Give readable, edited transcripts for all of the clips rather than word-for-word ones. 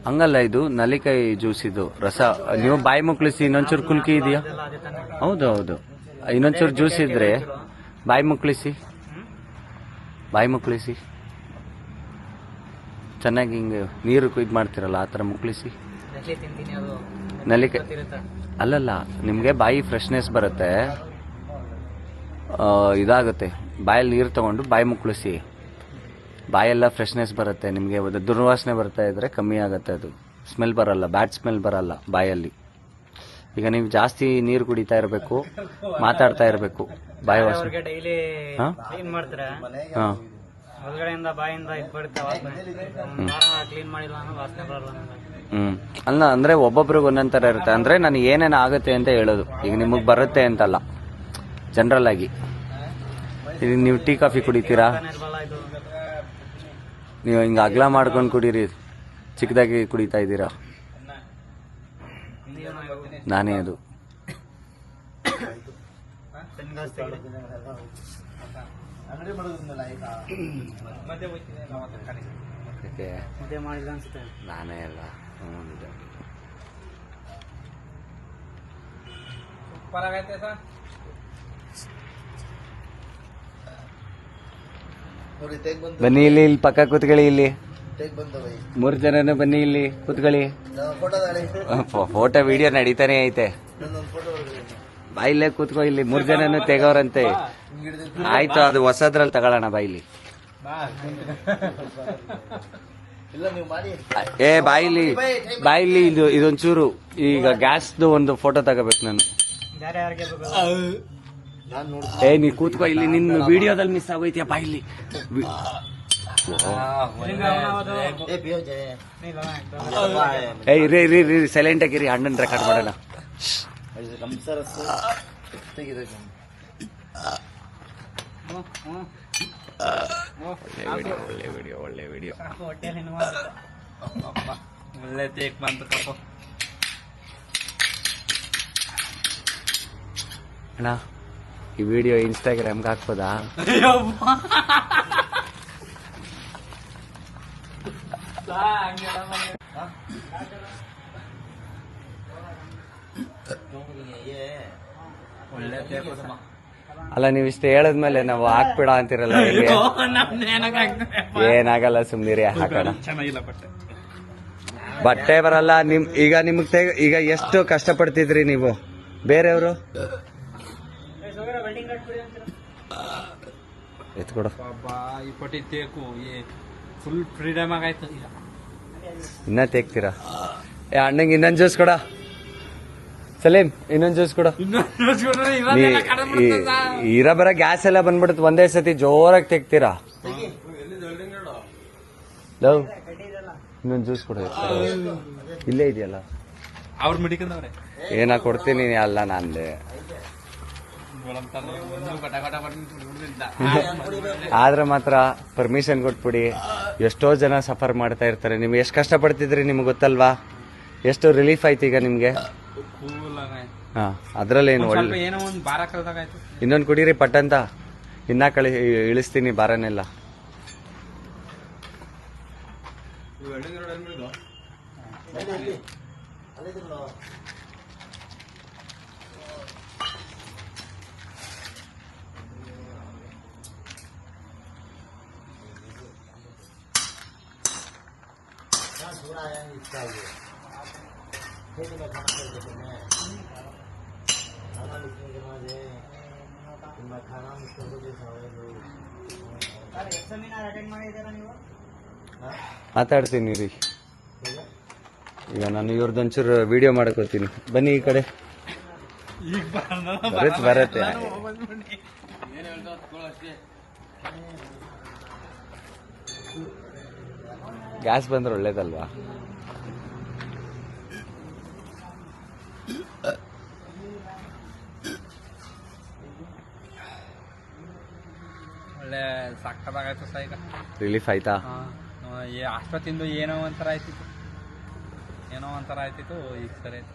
ಹಂಗಲ್ಲ, ಇದು ನಲಿಕಾಯಿ ಜ್ಯೂಸ್, ಇದು ರಸ. ನೀವು ಬಾಯಿ ಮುಕ್ಳಿಸಿ ಇನ್ನೊಂಚೂರು ಕುಲ್ಕಿ ಇದೆಯಾ? ಹೌದು ಹೌದು, ಇನ್ನೊಂಚೂರು ಜ್ಯೂಸ್ ಇದ್ರೆ ಬಾಯಿ ಮುಕ್ಳಿಸಿ, ಬಾಯಿ ಮುಕ್ಳಿಸಿ ಚೆನ್ನಾಗಿ ಹಿಂಗೆ ನೀರು ಇದು ಮಾಡ್ತಿರಲ್ಲ ಆ ಥರ ಮುಕ್ಳಿಸಿ. ನಲಿಕಾಯಿ ಅಲ್ಲಲ್ಲ, ನಿಮಗೆ ಬಾಯಿ ಫ್ರೆಶ್ನೆಸ್ ಬರುತ್ತೆ, ಇದಾಗುತ್ತೆ. ಬಾಯಲ್ಲಿ ನೀರು ತಗೊಂಡು ಬಾಯಿ ಮುಕ್ಳಿಸಿ, ಬಾಯೆಲ್ಲ ಫ್ರೆಶ್ನೆಸ್ ಬರುತ್ತೆ ನಿಮಗೆ. ದುರ್ವಾಸನೆ ಬರ್ತಾ ಇದ್ರೆ ಕಮ್ಮಿ ಆಗುತ್ತೆ, ಅದು ಸ್ಮೆಲ್ ಬರಲ್ಲ, ಬ್ಯಾಡ್ ಸ್ಮೆಲ್ ಬರಲ್ಲ ಬಾಯಲ್ಲಿ. ಈಗ ನೀವು ಜಾಸ್ತಿ ನೀರು ಕುಡಿತಾ ಇರಬೇಕು, ಮಾತಾಡ್ತಾ ಇರಬೇಕು, ಬಾಯಿ ವಾಸನೆ. ಅಲ್ಲ ಅಂದ್ರೆ ಒಬ್ಬೊಬ್ರಿಗೆ ಒಂದೊಂದ್ ತರ ಇರುತ್ತೆ. ಅಂದ್ರೆ ನನಗೆ ಏನೇನು ಆಗುತ್ತೆ ಅಂತ ಹೇಳೋದು, ಈಗ ನಿಮಗ್ ಬರುತ್ತೆ ಅಂತಲ್ಲ, ಜನರಲ್ ಆಗಿ. ಈಗ ನೀವು ಟೀ ಕಾಫಿ ಕುಡಿತೀರಾ, ನೀವು ಹಿಂಗ ಅಗ್ಲ ಮಾಡ್ಕೊಂಡು ಕುಡೀರಿ, ಚಿಕ್ಕದಾಗಿ ಕುಡಿತಾ ಇದ್ದೀರಾ. ನಾನೇ ಅದು. ನಾನೇ ಅಲ್ಲ. ಬನ್ನಿ ಇಲ್ಲಿ ಪಕ್ಕ ಕೂತ್ಕೊಳ್ಳಿ. ಇಲ್ಲಿ 3 ಜನನು ಬನ್ನಿ, ಇಲ್ಲಿ ಕೂತ್ಕೊಳ್ಳಿ. ಫೋಟೋ ವಿಡಿಯೋ ನಡೀತಾನೆ ಐತೆ. ಬಾಯಿಲ್ಲೇ ಕೂತ್ಕೋ, ಇಲ್ಲಿ 3 ಜನನು ತೆಗೋರಂತೆ. ಆಯ್ತು, ಅದು ಹೊಸದ್ರಲ್ಲಿ ತಗೊಳ್ಳೋಣ. ಬಾಯಿಲಿ ಬಾಯಿಲಿ ಬಾಯಿಲಿ ಇದೊಂಚೂರು. ಈಗ ಗ್ಯಾಸ್ದು ಒಂದು ಫೋಟೋ ತಗೋಬೇಕು ನಾನು. ನೀ ಕೂತ್ಕೋ ಇಲ್ಲಿ, ನಿನ್ನ ವಿಡಿಯೋದಲ್ಲಿ ಮಿಸ್ ಆಗೋಯ್ತಿಯಾ? ಬಾಯಿಲಿ ರೀ ಸೈಲೆಂಟ್ ಆಗಿರಿ, ಅಣ್ಣನ್ ರೆಕಾರ್ಡ್ ಮಾಡೋಣ. ಒಳ್ಳೆ ವಿಡಿಯೋ ಒಳ್ಳೆ ಟೇಕ್ ಬಂತು ಕಪ್ಪ. ಅಣ್ಣ, ಈ ವಿಡಿಯೋ ಇನ್ಸ್ಟಾಗ್ರಾಮ್ಗೆ ಹಾಕ್ಬೋದಾ? ಅಲ್ಲ, ನೀವು ಇಷ್ಟ ಹೇಳದ್ಮೇಲೆ ನಾವು ಹಾಕ್ಬಿಡ ಅಂತಿರಲ್ಲ. ಏನಾಗಲ್ಲ, ಸುಮ್ನಿರಿ, ಹಾಕೋಣ. ಬಟ್ಟೆ ಬರಲ್ಲ ಈಗ ನಿಮ್ಗೆ. ಈಗ ಎಷ್ಟು ಕಷ್ಟಪಡ್ತಿದ್ರಿ ನೀವು, ಬೇರೆಯವರು ಎತ್ಕೊಡು. Full freedom ಆಗಾಯ್ತು. ಇನ್ನ ತೆಗ್ತೀರಾ? ಅಣ್ಣಂಗೆ ಇನ್ನೊಂದು ಜ್ಯೂಸ್ ಕೊಡ. ಸಲೀಂ, ಇನ್ನೊಂದು ಜ್ಯೂಸ್ ಕೊಡ. ಇರ ಬರ ಗ್ಯಾಸ್ ಎಲ್ಲ ಬಂದ್ಬಿಡುತ್ತೆ ಒಂದೇ ಸತಿ, ಜೋರಾಗಿ ತೆಗ್ತೀರಾ? ಇನ್ನೊಂದು ಜ್ಯೂಸ್ ಕೊಡ. ಇಲ್ಲೇ ಇದೆಯಲ್ಲ, ಅವ್ರು ಮಿಡಿಕೊಂಡವ್ರೆ. ಏನ ಕೊಡ್ತೀನಿ ಅಲ್ಲ, ನಂದೆ. ಆದ್ರೆ ಮಾತ್ರ ಪರ್ಮಿಷನ್ ಕೊಟ್ಬಿಡಿ. ಎಷ್ಟೋ ಜನ ಸಫರ್ ಮಾಡ್ತಾ ಇರ್ತಾರೆ. ನಿಮ್ಗೆ ಎಷ್ಟು ಕಷ್ಟ ಪಡ್ತಿದ್ರಿ ನಿಮ್ಗೆ ಗೊತ್ತಲ್ವಾ? ಎಷ್ಟು ರಿಲೀಫ್ ಆಯ್ತು ಈಗ ನಿಮ್ಗೆ. ಹಾ, ಅದ್ರಲ್ಲೇನು ಒಳ್ಳೆ. ಇನ್ನೊಂದು ಕುಡೀರಿ ಪಟ್ ಅಂತ, ಇನ್ನ ಇಳಿಸ್ತೀನಿ ಬಾರನೆಲ್ಲ. ಮಾತಾಡ್ತೀನಿ ರೀ. ಈಗ ನಾನು ಇವ್ರದ್ದೊಂಚೂರು ವಿಡಿಯೋ ಮಾಡ್ಕೋತೀನಿ. ಬನ್ನಿ ಈ ಕಡೆ. ಬರತ್ತೆ. ಗ್ಯಾಸ್ ಬಂದ್ರೆ ಒಳ್ಳೇದಲ್ವಾ? ಒಳ್ಳೆ ಸಕ್ಕದಾಗಾಯ್ತು ಸಹ. ಈಗ ರಿಲೀಫ್ ಆಯ್ತಾ? ಅಷ್ಟೊತ್ತಿಂದು ಏನೋ ಒಂಥರ ಆಯ್ತಿತ್ತು. ಈಗ ಸರಿ ಆಯ್ತು.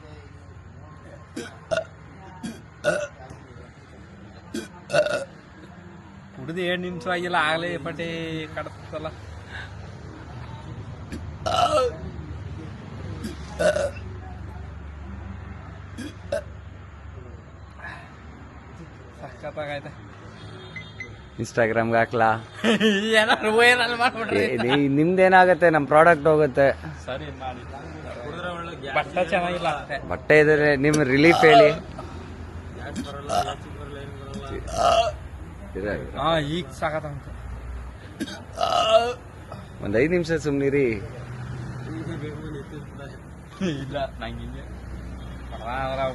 ಕುಡಿದು 2 ನಿಮಿಷ ಆಗಿಲ್ಲ, ಆಗ್ಲೇ ಪಟ್ಟಿ ಕಡತಲ್ಲ. ಸಖತ್ತಾಗೈತೆ. ಇನ್ಸ್ಟಾಗ್ರಾಮ್ಗೆ ಹಾಕ್ಲಾ? ಏನಾದ್ರು ವೈರಲ್ ಮಾಡ್ಬಿಡ್ರಿ. ನಿಮ್ದೇನಾಗತ್ತೆ, ನಮ್ಮ ಪ್ರಾಡಕ್ಟ್ ಹೋಗುತ್ತೆ. ಸರಿ ಮಾಡಿ. ಬಟ್ಟೆ ಚೆನ್ನಾಗಿಲ್ಲ ಅಷ್ಟೇ. ಬಟ್ಟೆ ಇದ್ರೆ ನಿಮ್ ರಿಲೀಫ್ ಹೇಳಿ. ಹಾ ಈಗ ಸಾಕತ್ತಂತ. ಒಂದ್ 5 ನಿಮಿಷ ಸುಮ್ನಿರಿ. ಇಲ್ಲ ನಂಗೆ ಹಿಂಗೆ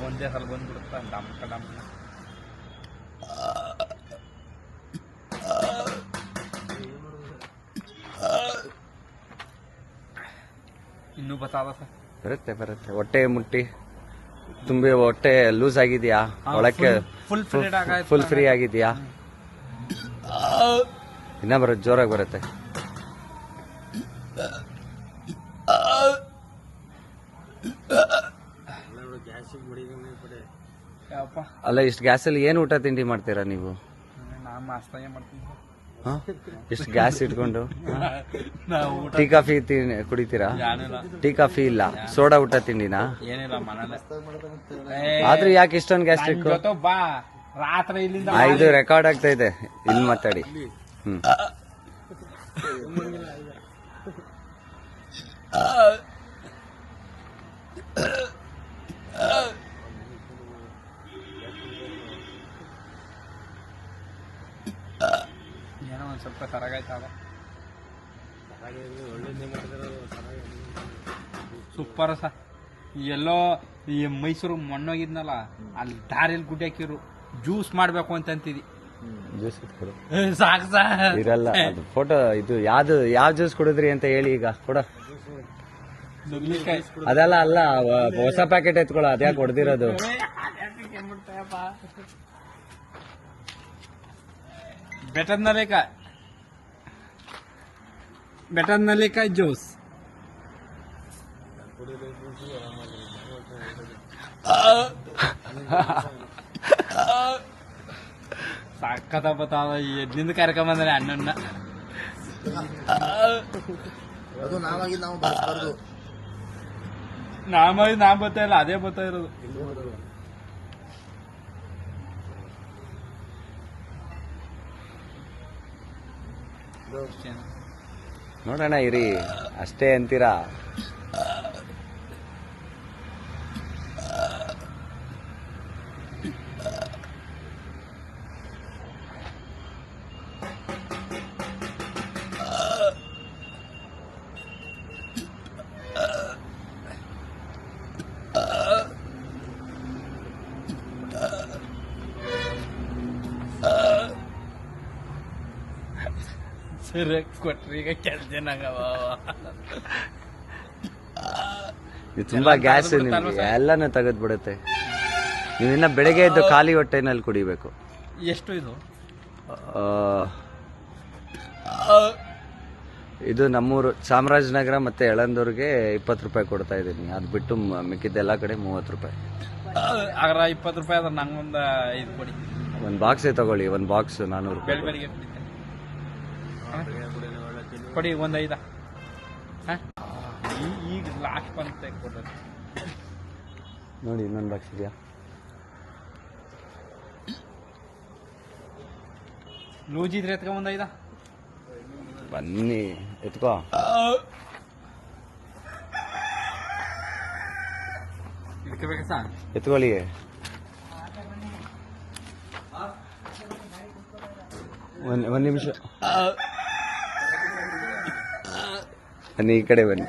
ಒಂದೇ ಸಲ ಬಂದ್ಬಿಡುತ್ತ ಡಮ್ಕ ಡಮ್ಕ. ಇನ್ನೂ ಬತ್ತಾದ ಸರ್. ಬರುತ್ತೆ ಬರುತ್ತೆ. ಹೊಟ್ಟೆ ಮುಟ್ಟಿ ತುಂಬಿ ಹೊಟ್ಟೆ ಲೂಸ್ ಆಗಿದ್ಯಾ? ಒಳಕ್ಕೆ ಫುಲ್ ಫ್ರೀ ಆಗಿದ್ಯಾ? ಇನ್ನ ಬರುತ್ತೆ, ಜೋರಾಗಿ ಬರುತ್ತೆ. ಅಲ್ಲ, ಇಷ್ಟು ಗ್ಯಾಸಲ್ಲಿ ಏನು ಊಟ ತಿಂಡಿ ಮಾಡ್ತೀರಾ ನೀವು? ನಾನು ನಾಷ್ಟಾಗೆ ಮಾಡ್ತೀನಿ. ಇಷ್ಟು ಗ್ಯಾಸ್ ಇಟ್ಕೊಂಡು ನಾವು ಟೀ ಕಾಫಿ ಕುಡಿತೀರಾ? ಏನಿಲ್ಲ, ಟೀ ಕಾಫಿ ಇಲ್ಲ, ಸೋಡಾ ಊಟ ತಿಂಡಿನಾ? ಏನಿಲ್ಲ ಮನೇಲೆ. ಆದ್ರೂ ಯಾಕೆ ಇಷ್ಟೊಂದು ಗ್ಯಾಸ್ಟ್ರಿಕ್? ಜೊತೆ ಬಾ ರಾತ್ರಿ ಇಲ್ಲಿಂದ. ಇದು ರೆಕಾರ್ಡ್ ಆಗ್ತಾ ಇದೆ, ಇಲ್ಲಿ ಮಾತಾಡಿ. ಹ್ಮ್ ಏನೋ ಒಂದ್ ಸ್ವಲ್ಪ ಸರಾಗಾಯ್ತಾವ. ಸೂಪರ್ ಸ. ಎಲ್ಲೋ ಈ ಮೈಸೂರು ಮೊನ್ನೋಗಿದ್ನಲ್ಲ, ಅಲ್ಲಿ ದಾರಿಯಲ್ಲಿ ಗುಡ್ಡೆ ಹಾಕಿರು ಜ್ಯೂಸ್ ಮಾಡ್ಬೇಕು ಅಂತಂತಿದಿ. ಜ್ಯೂಸ್ ಸಾಕು ಸಾ ಇರಲ್ಲ. ಅದು ಫೋಟೋ ಇದು ಯಾವ ಜ್ಯೂಸ್ ಕುಡಿದ್ರಿ ಅಂತ ಹೇಳಿ ಈಗ ಕೊಡ. ಅದೆಲ್ಲ ಅಲ್ಲ, ಹೊಸ ಪ್ಯಾಕೆಟ್ ಎತ್ಕೊಳ್ಳೋ, ಅದ್ಯಾಕೆ ಹೊಡೆದಿರೋದು? Better ನಲ್ಲಿಕಾಯಿ juice. ಸಕ್ಕತ್ತ ಬತ್ತಾವ. ಎದ್ನಿಂದ ಕರ್ಕೊಂಡ್ ಬಂದ್ರೆ ಅಣ್ಣನ್ನ. ಅದು ನಾವಾಗಿ ನಾವು ಬಳಸಬಾರ್ದು. ನಾ ಬರ್ತಾ ಇಲ್ಲ, ಅದೇ ಬರ್ತಾ ಇರೋದು. ನೋಡೋಣ ಇರಿ, ಅಷ್ಟೇ ಅಂತೀರಾ? ಸರಿ ಕೊಟ್ರಿ ಈಗ ಕೆಲ್ಸ ಇದು ತುಂಬಾ ಗ್ಯಾಸ್, ನಿಮ್ಗೆ ಎಲ್ಲಾನು ತೆಗೆದ್ಬಿಡುತ್ತೆ. ನೀವು ಇನ್ನ ಬೆಳಗ್ಗೆ ಎದ್ದು ಖಾಲಿ ಹೊಟ್ಟೆನಲ್ಲಿ ಕುಡಿಬೇಕು. ಎಷ್ಟು ಇದು? ಇದು ನಮ್ಮೂರು ಚಾಮರಾಜನಗರ ಮತ್ತೆ ಯಳಂದೂರ್ಗೆ 20 ರೂಪಾಯಿ ಕೊಡ್ತಾ ಇದ್ದೀನಿ. ಅದು ಬಿಟ್ಟು ಮಿಕ್ಕಿದ್ದೆಲ್ಲ ಕಡೆ 30 ರೂಪಾಯಿ. ಅದ್ರ 20 ರೂಪಾಯಿ ಅದ್ರ ನಂಗೊಂದು 5 ಕೊಡಿ. ಒಂದು ಬಾಕ್ಸೇ ತಗೊಳ್ಳಿ, ಒಂದು ಬಾಕ್ಸ್ 400 ರೂಪಾಯಿ. ಬೆಳಿಗ್ಗೆ ಕೊಡಿ ಒಂದು 5. ಈಗ ಲಾಸ್ಟ್ ಬಂತ ಕೊಡೋದು ನೋಡಿ, ಇನ್ನೊಂದು ಬಾಕ್ಸ್ ಇದೆಯಾ? ಲೂಜ್ ಇದ್ರೆ ಎತ್ಕೊಂಡ್ ಒಂದು 5. ಬನ್ನಿ ಎತ್ಕೋ. ಇಟ್ಕೋಬೇಕ ಸರ್? ಎತ್ಕೊಳ್ಳಿ. ಒಂದು ನಿಮಿಷ ಬನ್ನಿ, ಈ ಕಡೆ ಬನ್ನಿ.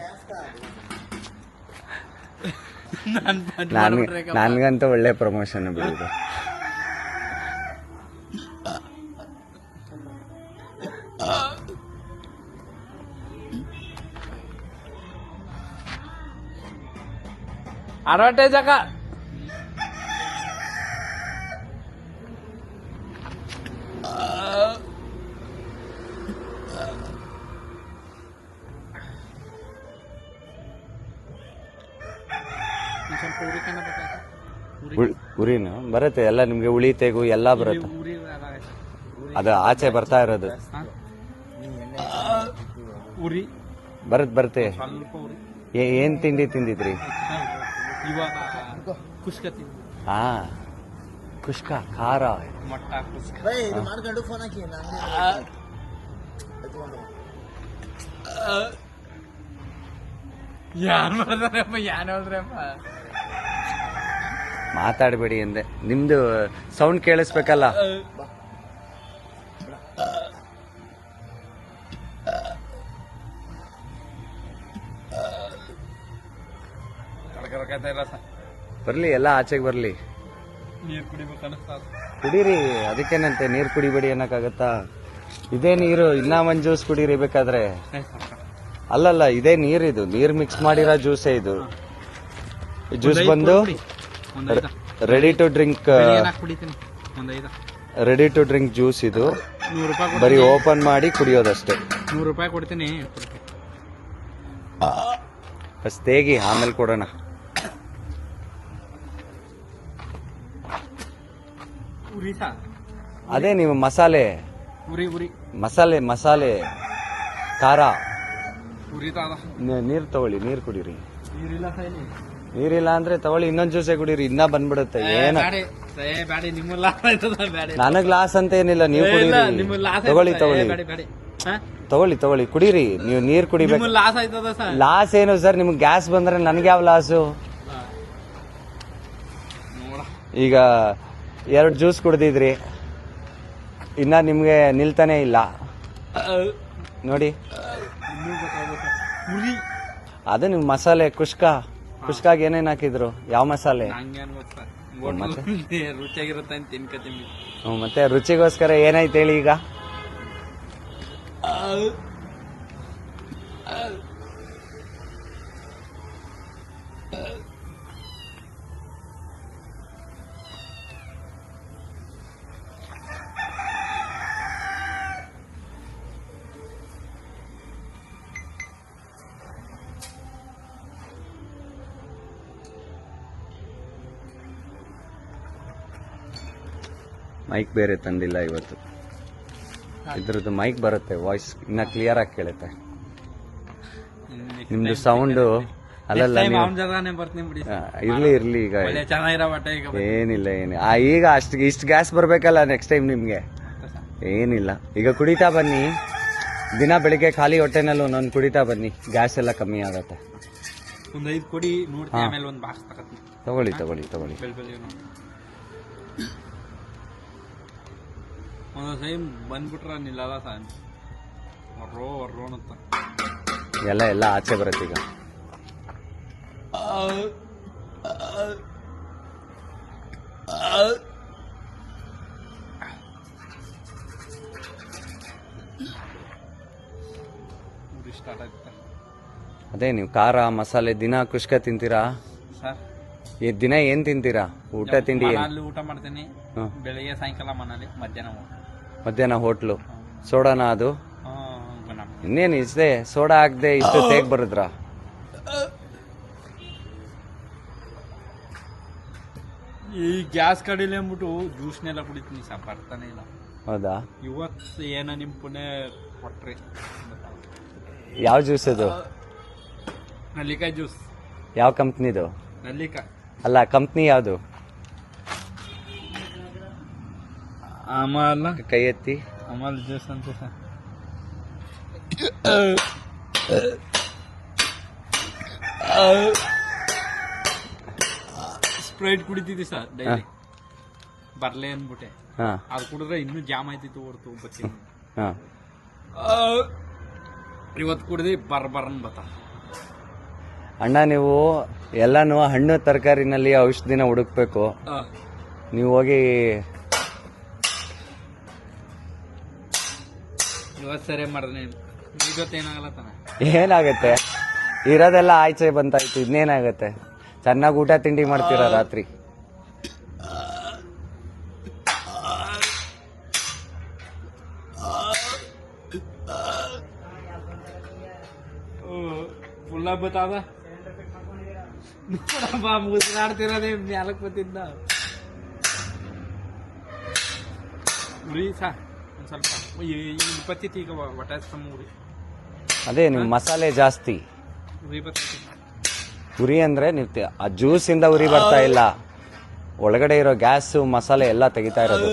ನನ್ಗಂತೂ ಒಳ್ಳೆ ಪ್ರಮೋಷನ್ ಬಿಡಿದೆ. ಅಡ್ವಾಂಟೇಜ್ ಅಕ್ಕ. ಉರಿನ ಬರುತ್ತೆ ಎಲ್ಲ ನಿಮ್ಗೆ, ಉಳಿ ತೆಗು ಎಲ್ಲ ಬರುತ್ತೆ. ಅದು ಆಚೆ ಬರ್ತಾ ಇರೋದು ಉರಿ ಬರುತ್ತೆ. ಸ್ವಲ್ಪ ಉರಿ. ಏನ್ ತಿಂಡಿ ತಿಂದಿದ್ರಿ? ಇವಾಗ ಕುಷ್ಕತಿ ಹಾ, ಕುಷ್ಕ ಖಾರ. ಮೊಟ್ಟ ಕುಷ್ಕ ಬೈ ಇದು ಮಾಡ್ಕೊಂಡು ಫೋನ್ ಹಾಕಿ ನಾನು ಎತ್ಕೊಂಡು ಯಾರು ಮಾಡಿದ್ರಪ್ಪ, ಯಾರು ಹೇಳಿದ್ರಪ್ಪ? ಮಾತಾಡಬೇಡಿ ಅಂದೆ. ನಿಮ್ದು ಸೌಂಡ್ ಕೇಳಿಸ್ಬೇಕಲ್ಲ. ಕಡ್ಕರ್ಕೈತಾ ಇಲ್ಲ ಸರ್. ಬರ್ಲಿ, ಎಲ್ಲ ಆಚೆಗೆ ಬರ್ಲಿ. ನೀರು ಕುಡಿಬೇಕು ಅನಿಸ್ತಾ. ಕುಡೀರಿ, ಅದಕ್ಕೇನಂತೆ. ನೀರು ಕುಡಿಬೇಡಿ ಅನ್ನಕ್ಕಾಗತ್ತಾ? ಇದೇ ನೀರು, ಇನ್ನ ಒಂದ್ ಜ್ಯೂಸ್ ಕುಡೀರಿ ಬೇಕಾದ್ರೆ. ಅಲ್ಲಲ್ಲ, ಇದೇ ನೀರಿದು, ನೀರ್ ಮಿಕ್ಸ್ ಮಾಡಿರೋ ಜ್ಯೂಸೇ ಇದು. ಜ್ಯೂಸ್ ಬಂದು ರೆಡಿ ಟು ಡ್ರಿಂಕ್, ಕುಡಿತೀನಿ ಒಂದೈದು. ರೆಡಿ ಟು ಡ್ರಿಂಕ್ ಜ್ಯೂಸ್ ಇದು. 100 ರೂಪಾಯಿ ಬರೀ ಓಪನ್ ಮಾಡಿ ಕುಡಿಯೋದಷ್ಟೇ. 100 ರೂಪಾಯಿ ಕೊಡ್ತೀನಿ. ಫಸ್ಟ್ ತೇಗಿ, ಆಮೇಲೆ ಕೊಡೋಣ. ಉರಿ ಸಾ, ಅದೇ ನೀವು ಮಸಾಲೆ ಉರಿ ಉರಿ ಮಸಾಲೆ ಖಾರ. ಉರಿತಾದ. ನೀರ್ ತಗೊಳ್ಳಿ, ನೀರ್ ಕುಡೀರಿ. ನೀರಿಲ್ಲ ಸೈಲಿ. ನೀರಿಲ್ಲ ಅಂದ್ರೆ ತಗೊಳ್ಳಿ, ಇನ್ನೊಂದ್ ಜ್ಯೂಸೇ ಕುಡೀರಿ, ಇನ್ನ ಬಂದ್ಬಿಡುತ್ತೆ. ಏನ ಬ್ಯಾಡಿ, ನಿಮ್ಮ ಲಾಸ್ ಆಯ್ತದ. ಬ್ಯಾಡಿ, ನನಗ್ ಲಾಸ್ ಅಂತ ಏನಿಲ್ಲ, ನೀವು ನಿಮ್ಮ ಕುಡೀರಿ. ಲಾಸ್ ತಗೊಳ್ಳಿ ತಗೊಳ್ಳಿ. ನೀವು ನೀರ್ ಕುಡಿಬೇಕು. ನಿಮ್ಮ ಲಾಸ್ ಆಯ್ತದ ಸರ್. ಲಾಸ್ ಏನು ಸರ್? ನಿಮ್ಗೆ ಗ್ಯಾಸ್ ಬಂದ್ರೆ ನನ್ಗೆ ಯಾವ ಲಾಸು? ನೋಡ, ಈಗ 2 ಜ್ಯೂಸ್ ಕುಡ್ದಿದ್ರಿ, ಇನ್ನ ನಿಮ್ಗೆ ನಿಲ್ತಾನೆ ಇಲ್ಲ ನೋಡಿ. ಇನ್ನೂ ಗೊತ್ತಾಗ ಉರಿ. ಅದು ನಿಮ್ ಮಸಾಲೆ ಕುಷ್ಕಾಗ ಏನೇನ್ ಹಾಕಿದ್ರು? ಯಾವ ಮಸಾಲೆ? ಹಂಗೇನು ಗೊತ್ತಾ, ಮತ್ತೆ? ರುಚಿಯಾಗಿರುತ್ತೆ ಅಂತ ತಿನ್ಕತೀನಿ. ಮತ್ತೆ ರುಚಿಗೋಸ್ಕರ ಏನಾಯ್ತು ಹೇಳಿ ಈಗ? ಮೈಕ್ ಬೇರೆ ತಂದಿಲ್ಲ ಇವತ್ತು. ಇದ್ರದ್ದು ಮೈಕ್ ಬರುತ್ತೆ, ವಾಯ್ಸ್ ಇನ್ನ ಕ್ಲಿಯರ್ ಆಗಿ ಕೇಳುತ್ತೆ. ನಿಮ್ದು ಸೌಂಡು ಅಲ್ಲಲ್ಲ. ಬರ್ತೀನಿ ಬಿಡಿ. ಇರ್ಲಿ ಈಗ ಚೆನ್ನಾಗಿರೋ ಬಟ್ಟೆ ಈಗ ಏನಿಲ್ಲ. ಈಗ ಇಷ್ಟು ಗ್ಯಾಸ್ ಬರ್ಬೇಕಲ್ಲ ನೆಕ್ಸ್ಟ್ ಟೈಮ್ ನಿಮ್ಗೆ. ಏನಿಲ್ಲ, ಈಗ ಕುಡಿತಾ ಬನ್ನಿ. ದಿನ ಬೆಳಿಗ್ಗೆ ಖಾಲಿ ಹೊಟ್ಟೆನಲ್ಲಿ ಒಂದೊಂದು ಕುಡಿತಾ ಬನ್ನಿ, ಗ್ಯಾಸ್ ಎಲ್ಲ ಕಮ್ಮಿ ಆಗತ್ತೆ. ಒಂದ್ 5 ಕೊಡಿ ನೋಡ್ತೀನಿ, ಆಮೇಲೆ ಒಂದು ಬಾಕ್ಸ್ ತಗೋತೀನಿ. ತಗೊಳ್ಳಿ. ಒಂದೊಂದ್ ಟೈಮ್ ಬಂದ್ಬಿಟ್ರ ನಿಲ್ಲಲ್ಲ ಸರ್. ವರ್ರೋ ಅಂತ ಎಲ್ಲ ಆಚೆ ಬರುತ್ತೆ ಈಗ. ಸ್ಟಾರ್ಟ್ ಆಯ್ತಾ? ಅದೇ ನೀವು ಖಾರ ಮಸಾಲೆ ದಿನ ಕುಷ್ಕ ತಿಂತೀರಾ ಸರ್? ದಿನ ಏನ್ ತಿಂತೀರಾ? ಊಟ ತಿಂಡಿ ಅಲ್ಲಿ ಊಟ ಮಾಡ್ತೀನಿ. ಬೆಳಿಗ್ಗೆ ಸಾಯಂಕಾಲ ಮನೇಲಿ, ಮಧ್ಯಾಹ್ನ ಹೋಟ್ಲು. ಸೋಡಾನ ಅದು? ಇನ್ನೇನು ಇಷ್ಟೇ, ಸೋಡಾ ಹಾಕ್ದೆ ಇಷ್ಟು ತೇಗ್ ಬರುದ್ರ? ಈ ಗ್ಯಾಸ್ ಕಡಿಲಿ ಅಂದ್ಬಿಟ್ಟು ಜ್ಯೂಸ್ನೆಲ್ಲ ಕುಡಿತೀನಿ ಸರ್, ಬರ್ತಾನೆ ಇಲ್ಲ. ಹೌದಾ? ಇವತ್ತು ಏನೋ ನಿಮ್ ಪುಣ್ಯ ಕೊಟ್ರಿ. ಯಾವ ಜ್ಯೂಸ್ ಅದು? ನಲ್ಲಿಕಾಯಿ ಜ್ಯೂಸ್. ಯಾವ ಕಂಪ್ನಿದು? ನಲ್ಲಿಕಾಯಿ ಅಲ್ಲ, ಕಂಪ್ನಿ ಯಾವುದು? ಅಮಲ್. ಕೈ ಎತ್ತಿ. ಅಮಲ್ ಜ್ಯೂಸ್ ಅಂತ ಸರ್. ಸ್ಪ್ರೈಟ್ ಕುಡಿತಿದ್ದಿ ಸರ್ ಡೈಲಿ, ಬರ್ಲೆ ಅಂದ್ಬಿಟ್ಟೆ. ಅದು ಕುಡಿದ್ರೆ ಇನ್ನೂ ಜಾಮ್ ಆಯ್ತಿತ್ತು ಹೊರ್ತು ಬತ್ತಿ. ಇವತ್ತು ಕುಡಿದು ಬರ್ಬರನ್ ಬತ್ತ. ಅಣ್ಣ, ನೀವು ಎಲ್ಲಾನು ಹಣ್ಣು ತರಕಾರಿನಲ್ಲಿ ಔಷಧಿನ ಹುಡುಕ್ಬೇಕು. ನೀವು ಹೋಗಿ ಇವತ್ತು ಸರಿ ಮಾಡಿದ್ರೆ ಇವತ್ತೇನಾಗಲ್ಲ ತಾನೆ? ಏನಾಗತ್ತೆ? ಇರೋದೆಲ್ಲ ಆಯ್ಚೆ ಬಂತಾಯ್ತು, ಇನ್ನೇನಾಗತ್ತೆ? ಚೆನ್ನಾಗಿ ಊಟ ತಿಂಡಿ ಮಾಡ್ತೀರಾ ರಾತ್ರಿ. ಫುಲ್ಲ ಬತ್ತಾದ ಮುಗಿಸ್ರಾಡ್ತಿರೋದೇ ಮ್ಯಾಲಕ್ ಬತ್ತಿದ್ದ. ಉರಿ ಸಾ ಒಂದ್ ಸ್ವಲ್ಪ ಬತ್ತಿತ್ತು ಈಗ ಒಟ್ಟಾಸ್ಕೊಂಡ್ ಉರಿ. ಅದೇ ನಿಮ್ ಮಸಾಲೆ ಜಾಸ್ತಿ. ಉರಿ ಬತ್ತೈತಿ. ಉರಿ ಅಂದರೆ ನೀವು ಆ ಜ್ಯೂಸಿಂದ ಉರಿ ಬರ್ತಾ ಇಲ್ಲ, ಒಳಗಡೆ ಇರೋ ಗ್ಯಾಸು ಮಸಾಲೆ ಎಲ್ಲ ತೆಗಿತಾ ಇರೋದು.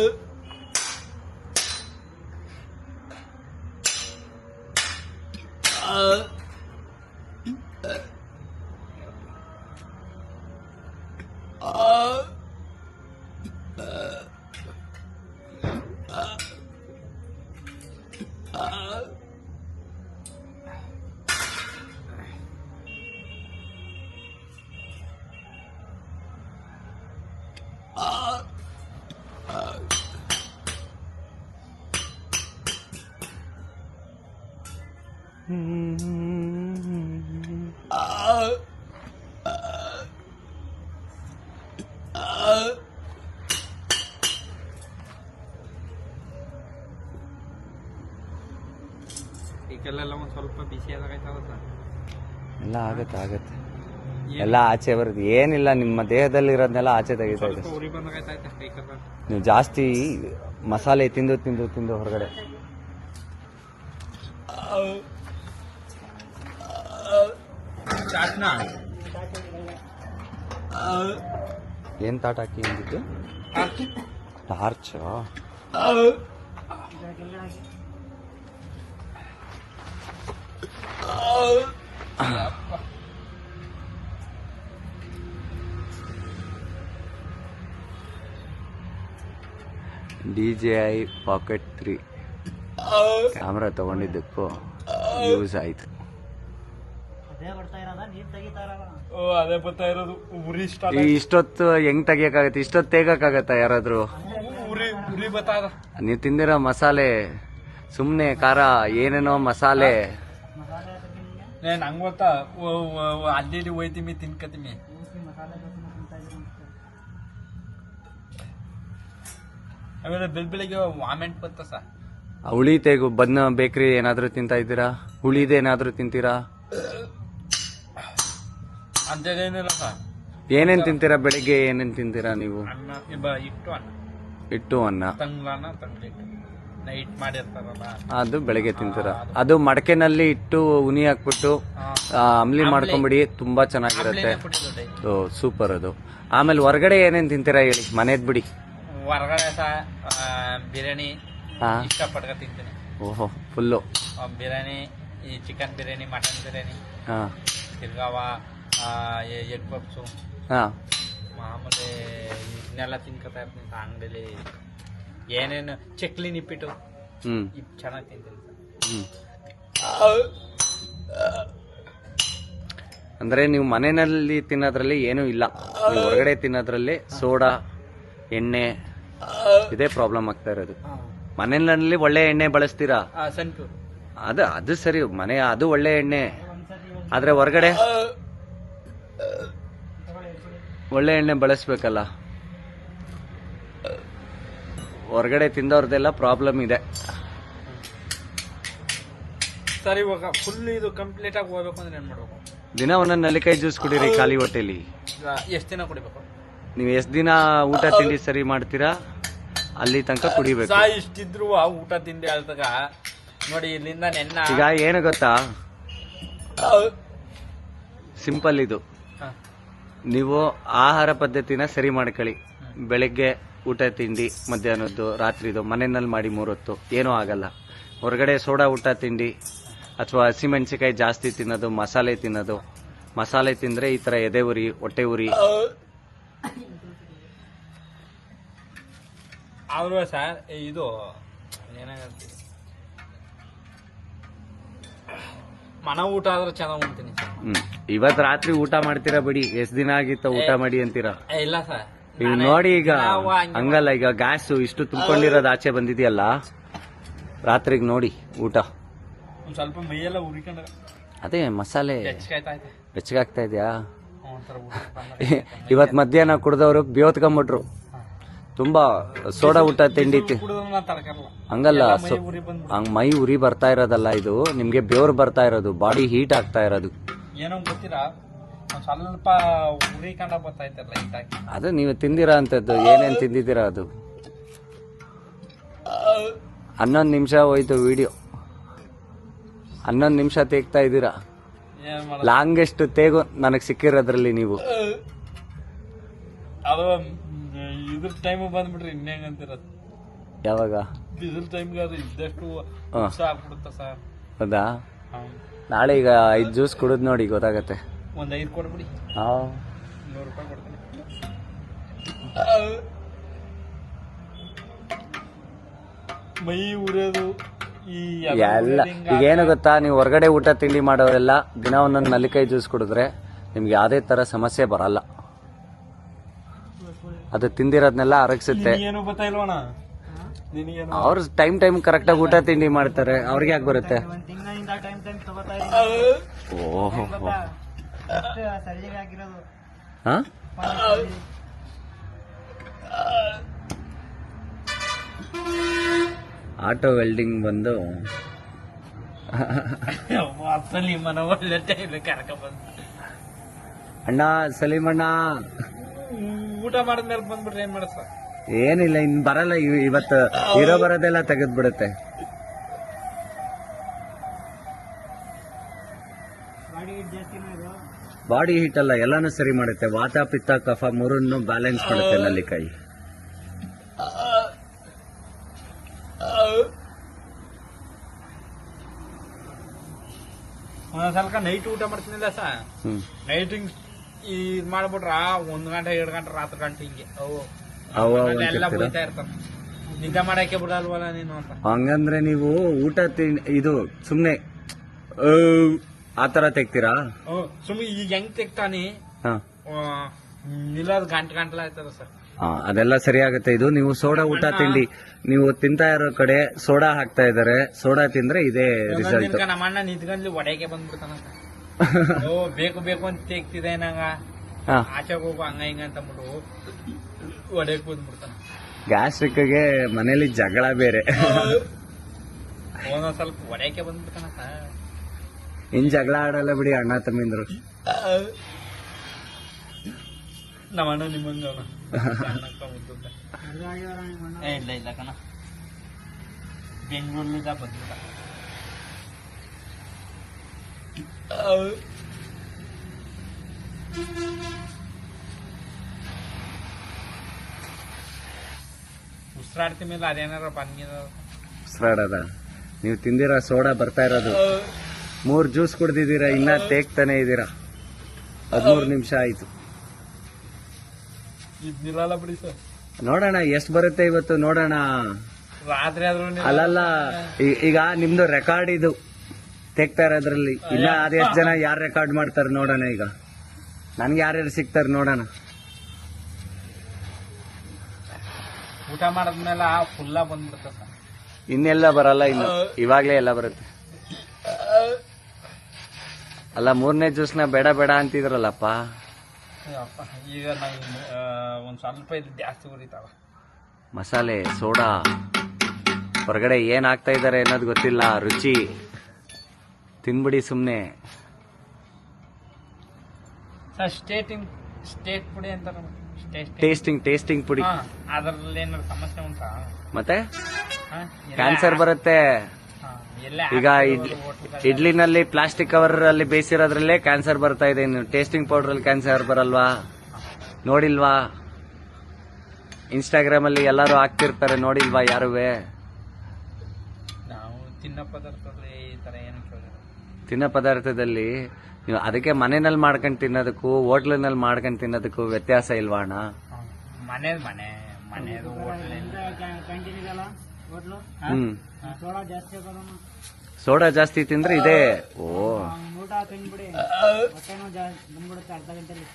ಈಗೆಲ್ಲ ಒಂದ್ ಸ್ವಲ್ಪ ಬಿಸಿ ಆದಾಗೈತಾವತ್ತ ಎಲ್ಲ ಆಗತ್ತೆ ಎಲ್ಲ ಆಚೆ ಬರೋದು ಏನಿಲ್ಲ, ನಿಮ್ಮ ದೇಹದಲ್ಲಿರೋದನ್ನೆಲ್ಲ ಆಚೆ ತೆಗಿತಾ ಇದೆ. ಉರಿ ಬಂದಾಗೈತಾಯ್ತ ಸ್ಪೀಕರ್ ನೀವು ಜಾಸ್ತಿ ಮಸಾಲೆ ತಿಂದು ತಿಂದು ತಿಂದು ಹೊರಗಡೆ ಚಾಟ್ನ ಏನ್ ತಾಟ ಹಾಕಿ ಅಂದಿದ್ದು? ಟಾರ್ಚ್ DJI Pocket 3 ಕ್ಯಾಮ್ರಾ ತಗೊಂಡಿದ್ದಕ್ಕೂ ಯೂಸ್ ಆಯ್ತು. ಅದೇ ಬರ್ತಾ ಇರೋದು ಉರಿ ಸ್ಟಾರ್ಟ್. ಇಷ್ಟೊತ್ತು ಹೆಂಗ್ ತೆಗಿಯಕ್ಕಾಗತ್ತೆ? ಇಷ್ಟೊತ್ತು ತೆಗಕ್ಕಾಗತ್ತ ಯಾರಾದ್ರೂ? ಉರಿ ಬರ್ತಾ ನೀವು ತಿಂದಿರೋ ಮಸಾಲೆ ಸುಮ್ನೆ ಖಾರ ಏನೇನೋ ಮಸಾಲೆ. ನಂಗೆ ಗೊತ್ತಾ, ಅಲ್ಲಿ ಹೋಯ್ತಿಮಿ ತಿನ್ಕತಿಮಿ. ಆಮೇಲೆ ಬೆಳಿಗ್ಗೆ ವಾಮೆಂಟ್ ಬಂತ ಸರ್. ಹುಳಿ ತೆಗು ಬನ್ನ ಬೇಕ್ರಿ ಏನಾದ್ರೂ ತಿಂತಾ ಇದ್ದೀರಾ? ಹುಳಿದೇನಾದ್ರೂ ತಿಂತೀರಾ? ಅಂತೇನಿಲ್ಲ ಸರ್. ಏನೇನ್ ತಿಂತೀರಾ? ಬೆಳಿಗ್ಗೆ ಏನೇನ್ ತಿಂತೀರಾ ನೀವು? ಅನ್ನ ಇಟ್ಟು ಅನ್ನ ತಂಗ್ಲನ್ನ ತಂಗ್ಲಿಟ್ಟು ನೈಟ್ ಮಾಡಿರ್ತಾರಲ್ಲ ಅದು ಬೆಳಿಗ್ಗೆ ತಿಂತೀರಾ? ಅದು ಮಡಕೆನಲ್ಲಿ ಇಟ್ಟು ಉನಿ ಹಾಕ್ಬಿಟ್ಟು ಅಂಬ್ಲಿ ಮಾಡ್ಕೊಂಬಿಡಿ, ತುಂಬಾ ಚೆನ್ನಾಗಿರುತ್ತೆ. ಸೂಪರ್ ಅದು. ಆಮೇಲೆ ಹೊರಗಡೆ ಏನೇನ್ ತಿಂತೀರಾ ಹೇಳಿ? ಮನೇದ್ ಬಿಡಿ. ಹೊರಗಡೆ ಬಿರಿಯಾನಿ ಇಷ್ಟಪಟ್ಟ ತಿಂತೀನಿ. ಓಹೋ, ಫುಲ್ಲು ಬಿರಿಯಾನಿ, ಈ ಚಿಕನ್ ಬಿರಿಯಾನಿ, ಮಟನ್ ಬಿರಿಯಾನಿ, ತಿರ್ಗಾವ, ಎಗ್ ಪಪ್ಸು, ಮಾಮೂಲಿ ಇದನ್ನೆಲ್ಲ ತಿನ್ಕೊತಾ ಇರ್ತೀನಿ. ಅಂಗಡಿಲಿ ಏನೇನು ಚಕ್ಲಿ ನಿಪ್ಪಿಟ್ಟು ಚೆನ್ನಾಗಿ ತಿಂತೀನಿ. ಅಂದ್ರೆ ನೀವು ಮನೆಯಲ್ಲಿ ತಿನ್ನೋದ್ರಲ್ಲಿ ಏನೂ ಇಲ್ಲ, ನೀವು ಹೊರಗಡೆ ತಿನ್ನೋದ್ರಲ್ಲಿ ಸೋಡಾ, ಎಣ್ಣೆ ಇದೇ ಪ್ರಾಬ್ಲಮ್ ಆಗ್ತಾ ಇರೋದು. ಮನೆಯಲ್ಲಿ ಒಳ್ಳೆ ಎಣ್ಣೆ ಬಳಸ್ತೀರಾ? ಅದು ಸರಿ, ಮನೆ ಅದು ಒಳ್ಳೆ ಎಣ್ಣೆ. ಆದ್ರೆ ಹೊರಗಡೆ ಒಳ್ಳೆ ಎಣ್ಣೆ ಬಳಸ್ಬೇಕಲ್ಲ. ಹೊರಗಡೆ ತಿಂದವ್ರದೆಲ್ಲ ಪ್ರಾಬ್ಲಮ್ ಇದೆ. ಸರಿ, ಇವಾಗ ಫುಲ್ ಇದು ಕಂಪ್ಲೀಟ್ ಆಗಿ ಹೋಗ್ಬೇಕು ಅಂದ್ರೆ ಏನ್ ಮಾಡ್ಬೇಕು? ದಿನ ಒಂದೊಂದು ನೆಲ್ಲಿಕಾಯಿ ಜ್ಯೂಸ್ ಕುಡೀರಿ ಖಾಲಿ ಹೊಟ್ಟೆಲಿ. ಎಷ್ಟು ದಿನ ಕುಡಿಬೇಕು? ನೀವು ಎಷ್ಟು ದಿನ ಊಟ ತಿಂಡಿ ಸರಿ ಮಾಡ್ತೀರಾ ಅಲ್ಲಿ ತನಕ ಕುಡಿಬೇಕು. ಇಷ್ಟಿದ್ರು ಊಟ ತಿಂಡಿ ಹೇಳ್ತಾಗ ನೋಡಿ, ಇಲ್ಲಿಂದ ನೆನ್ನ ಈಗ ಏನು ಗೊತ್ತಾ, ಸಿಂಪಲ್ ಇದು. ನೀವು ಆಹಾರ ಪದ್ಧತಿನ ಸರಿ ಮಾಡ್ಕೊಳ್ಳಿ. ಬೆಳಗ್ಗೆ ಊಟ ತಿಂಡಿ, ಮಧ್ಯಾಹ್ನದ್ದು, ರಾತ್ರಿದು ಮನೆಯಲ್ಲಿ ಮಾಡಿ 3 ಹೊತ್ತು, ಏನೂ ಆಗಲ್ಲ. ಹೊರಗಡೆ ಸೋಡಾ ಊಟ ತಿಂಡಿ ಅಥವಾ ಹಸಿಮೆಣಸಿಕಾಯಿ ಜಾಸ್ತಿ ತಿನ್ನೋದು, ಮಸಾಲೆ ತಿನ್ನೋದು. ಮಸಾಲೆ ತಿಂದರೆ ಈ ಥರ ಎದೆ ಉರಿ, ಹೊಟ್ಟೆ ಉರಿ. ಆದ್ರೂ ಸರ್ ಇದು ಏನಾಗತ್ತೆ, ಮನ ಊಟ ಆದ್ರೆ ಚೆನ್ನಾಗಿ ಉಣ್ತೀನಿ. ಇವತ್ತು ರಾತ್ರಿ ಊಟ ಮಾಡ್ತೀರಾ ಬಿಡಿ, ಎಷ್ಟ್ ದಿನ ಆಗಿತ್ತ ಊಟ ಮಾಡಿ ಅಂತೀರಾ? ಇಲ್ಲ ಸರ್, ಈಗ ನೋಡಿ, ಈಗ ಹಂಗಲ್ಲ, ಈಗ ಗ್ಯಾಸ್ ಇಷ್ಟು ತುಂಬಿಕೊಂಡಿರೋದು ಆಚೆ ಬಂದಿದೆಯಲ್ಲ, ರಾತ್ರಿಗೆ ನೋಡಿ ಊಟ ಒಂದ್ ಸ್ವಲ್ಪ ಮೈಯೆಲ್ಲ ಉರಿಕೊಂಡ ಅದೇ ಮಸಾಲೆ ಬೆಚ್ಚಗಾಗ್ತಾ ಇದೆಯಾ? ಒಂಥರ ಇವತ್ ಮಧ್ಯಾಹ್ನ ಕುಡ್ದವ್ರು ಬೇವತ್ಕೊಂಬಿಟ್ರು. ತುಂಬಾ ಸೋಡಾ ಊಟ ತಿಂಡಿ ಹಂಗಲ್ಲ, ಹಂಗ್ ಮೈ ಉರಿ ಬರ್ತಾ ಇರೋದಲ್ಲ, ಇದು ನಿಮ್ಗೆ ಬೆವರು ಬರ್ತಾ ಇರೋದು, ಬಾಡಿ ಹೀಟ್ ಆಗ್ತಾ ಇರೋದು. ಏನೋ ಗೊತ್ತಿಲ್ಲ, ಸ್ವಲ್ಪ ಉರಿ ಕಂಡ ಬರ್ತಾ ಇತ್ತಲ್ಲ ಹೀಟಾಗಿ. ಅದು ನೀವು ತಿಂದಿರಾ ಅಂತದ್ದು, ಏನೇನ್ ತಿಂದಿದ್ದೀರಾ ಅದು. 11 ನಿಮಿಷ ಹೋಯ್ತು ವಿಡಿಯೋ, 11 ನಿಮಿಷ ತೆಗ್ತಾ ಇದ್ದೀರಾ. ಏನ್ ಮಾಡ ಲಾಂಗೆಸ್ಟ್ ತೇಗು ನನಗೆ ಸಿಕ್ಕಿರೋದ್ರಲ್ಲಿ ನೀವು ಅದು ಇದ್ರ ಟೈಮ್ ಬಂದ್ಬಿಟ್ರಿ ಇನ್ನೇಂಗಂತೀರ ಯಾವಾಗ ಬಿಸಿಲು ಟೈಮ್ಗೆ ಅದು ಇದ್ದಷ್ಟು ಉತ್ಸ ಆಗ್ಬಿಡುತ್ತ ಸರ್ ಹೌದಾ ನಾಳೆ ಈಗ 5 ಜ್ಯೂಸ್ ಕುಡಿದ್ ನೋಡಿ ಗೊತ್ತಾಗತ್ತೆ. ಒಂದ್ 5 ಕೊಡ್ಬಿಡಿ, ಹಾಂ 100 ರೂಪಾಯಿ ಕೊಡ್ತೀನಿ. ಮೈ ಉರಿಯೋದು ಈ ಎಲ್ಲ ಈಗೇನು ಗೊತ್ತಾ, ನೀವು ಹೊರಗಡೆ ಊಟ ತಿಂಡಿ ಮಾಡೋರೆಲ್ಲ ದಿನ ಒಂದೊಂದು ನಲ್ಲಿಕಾಯಿ ಜ್ಯೂಸ್ ಕುಡಿದ್ರೆ ನಿಮ್ಗೆ ಯಾವುದೇ ತರ ಸಮಸ್ಯೆ ಬರಲ್ಲ. ಅದು ತಿಂದಿರೋದ್ನೆಲ್ಲ ಅರಗಿಸುತ್ತೆ. ಏನು ಗೊತ್ತಾಯಿಲ್ವಣ ನಿನಗೇನು? ಅವ್ರು ಟೈಮ್ ಕರೆಕ್ಟಾಗಿ ಊಟ ತಿಂಡಿ ಮಾಡ್ತಾರೆ, ಅವ್ರಿಗೆ ಯಾಕೆ ಬರುತ್ತೆ? ಒಂದ್ ತಿಂಗಳಿಂದ ಟೈಮ್ ತಗೋತಾ ಇದ್ದೀನಿ. ಓಹೋ ಸರಿಯಾಗಿ ಆಗಿರೋದು ಹಾ ಆಟೋ ವೆಲ್ಡಿಂಗ್ ಬಂದು ಅಸಲಿ ಮನ ಒಳ್ಳೆ ಟೈಮ್ ಕರ್ಕ ಬಂದು ಅಣ್ಣ ಸಲೀಮಣ್ಣ ಊಟ ಮಾಡಿದ್ಮೇಲೆ ಬಂದ್ಬಿಟ್ರೆ ಏನ್ ಮಾಡಸ? ಏನಿಲ್ಲ, ಇನ್ ಬರಲ್ಲ. ಇವತ್ತು ಇರೋ ಬರೋದೆಲ್ಲ ತೆಗೆದ್ ಬಿಡುತ್ತೆ. ಬಾಡಿ ಹೀಟ್ ಅಲ್ಲ, ಎಲ್ಲಾನು ಸರಿ ಮಾಡುತ್ತೆ. ವಾತ ಪಿತ್ತ ಕಫ ಮೂರನ್ನು ಬ್ಯಾಲೆನ್ಸ್ ಮಾಡುತ್ತೆ ನಲ್ಲಿಕಾಯಿ. ಒಂದೊಂದ್ಸಲ ನೈಟ್ ಊಟ ಮಾಡ್ತೀನಿಲ್ಲ ಸ, ಹ್ಮ್ ನೈಟ್ ಇದ್ ಮಾಡ್ಬಿಟ್ರ 1 ಗಂಟೆ 2 ಗಂಟೆ ರಾತ್ರಿ ಗಂಟೆ ಹಿಂಗೆ ಅವು ಅವು ಎಲ್ಲ ಅಂತಿರ್ತೀರ? ಬೈತಾ ಇರ್ತಾರ, ನಿದ್ದೆ ಮಾಡಕ್ಕೆ ಬಿಡಲ್ವಲ್ಲ ನೀನು ಅಂತ. ಹಂಗಂದ್ರೆ ನೀವು ಊಟ ಇದು ಸುಮ್ನೆ ಆತರ ತೆಗ್ತೀರಾ? ಸುಮ್ಮನೆ ಈಗ ಹೆಂಗ್ ತೆಗ್ತಾನಿ ಹಾ ನಿಲ್ಲೋದು ಗಂಟೆ ಆಯ್ತದ ಸರ್. ಅದೆಲ್ಲ ಸರಿ ಆಗುತ್ತೆ. ಇದು ನೀವು ಸೋಡಾ ಊಟ ತಿಂಡಿ ನೀವು ತಿಂತಾ ಇರೋ ಕಡೆ ಸೋಡಾ ಹಾಕ್ತಾ ಇದಾರೆ. ಸೋಡಾ ತಿಂದ್ರೆ ಇದೇ ರಿಸಲ್ಟ್. ನಮ್ಮ ಅಣ್ಣ ನಿಂತ್ಕೊಂಡ್ಲಿ ಒಡೆಗೆ ಬಂದ್ಬಿಡ್ತಾನ. ಓ ಬೇಕು ಅಂತ ತೆಗ್ತಿದೆ ನಂಗ, ಆಚೆಗೆ ಹೋಗು ಹಂಗ ಹಿಂಗ ಅಂತ ಅಂದ್ಬಿಟ್ಟು ಒಡೆಗೆ ಬಂದ್ಬಿಡ್ತಾನ. ಗ್ಯಾಸ್ಟ್ರಿಕ್ಗೆ ಮನೇಲಿ ಜಗಳ ಬೇರೆ. ಒಂದೊಂದ್ ಸ್ವಲ್ಪ ಒಡೆಯಕ್ಕೆ ಬಂದ್ಬಿಡ್ತಾನ ಸರ್. ಇನ್ ಜಗಳ ಆಡಲ್ಲ ಬಿಡಿ ಅಣ್ಣ ತಮ್ಮಿಂದ್ರು. ನಮ್ಮ ಅಣ್ಣ ನಿಮ್ಮಂಗ ಇಲ್ಲ ಕಣ, ಬೆಂಗಳೂರಿನಿಂದ ಬಂದ್ಬಿಟ್ಟ. ಉಸಿರಾಡ್ತಿ ಮೇಲೆ ಅದೇನಾರ ಬಂದಿದ ಉಸಿರಾಡದ ನೀವು ತಿಂದಿರೋ ಸೋಡಾ ಬರ್ತಾ ಇರೋದು. 3 ಜ್ಯೂಸ್ ಕುಡ್ದಿದ್ದೀರಾ, ಇನ್ನ ತೇಗ್ತಾನೆ ಇದ್ದೀರಾ. 13 ನಿಮಿಷ ಆಯ್ತು. ಇದ್ ನಿಲ್ಲಲ್ಲ ಬಿಡಿ ಸರ್, ನೋಡೋಣ ಎಷ್ಟು ಬರುತ್ತೆ ಇವತ್ತು ನೋಡೋಣ. ರಾತ್ರಿ ಆದ್ರೂ ಅಲ್ಲಲ್ಲ, ಈಗ ನಿಮ್ದು ರೆಕಾರ್ಡ್ ಇದು ತೆಗ್ತಾ ಇರೋದ್ರಲ್ಲಿ. ಇನ್ನ ಅದೆಷ್ಟು ಜನ ಯಾರು ರೆಕಾರ್ಡ್ ಮಾಡ್ತಾರೆ ನೋಡೋಣ. ಈಗ ನನ್ಗೆ ಯಾರ್ಯಾರು ಸಿಗ್ತಾರೆ ನೋಡೋಣ. ಊಟ ಮಾಡಿದ್ಮೇಲೆ ಫುಲ್ಲ ಬಂದ್ಬಿಡುತ್ತೆ ಸರ್. ಇನ್ನೆಲ್ಲ ಬರಲ್ಲ, ಇನ್ನು ಇವಾಗ್ಲೇ ಎಲ್ಲ ಬರುತ್ತೆ. ಅಲ್ಲ 3ನೇ ಜ್ಯೂಸ್ನ ಬೇಡ ಅಂತಿದ್ರಲ್ಲಪ್ಪ. ಈಗ ನಾವು ಒಂದ್ ಸ್ವಲ್ಪ ಇದು ಜಾಸ್ತಿ ಉರಿತಾವ. ಮಸಾಲೆ ಸೋಡಾ ಹೊರಗಡೆ ಏನ್ ಹಾಕ್ತಾ ಇದಾರೆ ಅನ್ನೋದು ಗೊತ್ತಿಲ್ಲ. ರುಚಿ ತಿನ್ಬಿಡಿ ಸುಮ್ನೆ. ಸರ್ ಸ್ಟೇಟ್ ಪುಡಿ ಅಂತ ಟೇಸ್ಟಿಂಗ್ ಪುಡಿ. ಅದ್ರಲ್ಲಿ ಏನಾದ್ರು ಸಮಸ್ಯೆ ಉಂಟಾ? ಮತ್ತೆ ಕ್ಯಾನ್ಸರ್ ಬರುತ್ತೆ. ಈಗ ಇಡ್ಲಿನಲ್ಲಿ ಪ್ಲಾಸ್ಟಿಕ್ ಕವರ್ ಅಲ್ಲಿ ಬೇಯಿಸಿರೋದ್ರಲ್ಲೇ ಕ್ಯಾನ್ಸರ್ ಬರ್ತಾ ಇದೆ. ಇನ್ನು ಟೇಸ್ಟಿಂಗ್ ಪೌಡರ್ ಅಲ್ಲಿ ಕ್ಯಾನ್ಸರ್ ಬರಲ್ವಾ? ನೋಡಿಲ್ವಾ? ಇನ್ಸ್ಟಾಗ್ರಾಮ್ ಅಲ್ಲಿ ಎಲ್ಲರೂ ಹಾಕ್ತಿರ್ತಾರೆ, ನೋಡಿಲ್ವಾ ಯಾರುವೆ? ನಾವು ತಿನ್ನೋ ಪದಾರ್ಥದಲ್ಲಿ ಈ ತರ ಏನು ಕೇಳಿದ್ರೆ ತಿನ್ನೋ ಪದಾರ್ಥದಲ್ಲಿ ನೀವು ಅದಕ್ಕೆ ಮನೆಯಲ್ಲಿ ಮಾಡ್ಕೊಂಡು ತಿನ್ನೋದಕ್ಕೂ ಹೋಟ್ಲಿನಲ್ಲಿ ಮಾಡ್ಕೊಂಡು ತಿನ್ನೋದಕ್ಕೂ ವ್ಯತ್ಯಾಸ ಇಲ್ವಾ ಅಣ್ಣ? ಮನೆದು ಹೋಟ್ಲು ಹ್ಮ್ ಸೋಡಾ ಜಾಸ್ತಿ ಸೋಡಾ ಜಾಸ್ತಿ ತಿಂದ್ರೆ ಇದೆ. ಓ ಊಟ ತಿಂದ್ಬಿಡಿ, ಹೊಟ್ಟೆನೂ ಬಂದ್ಬಿಡುತ್ತೆ ಅರ್ಧ ಗಂಟೆಲಿ.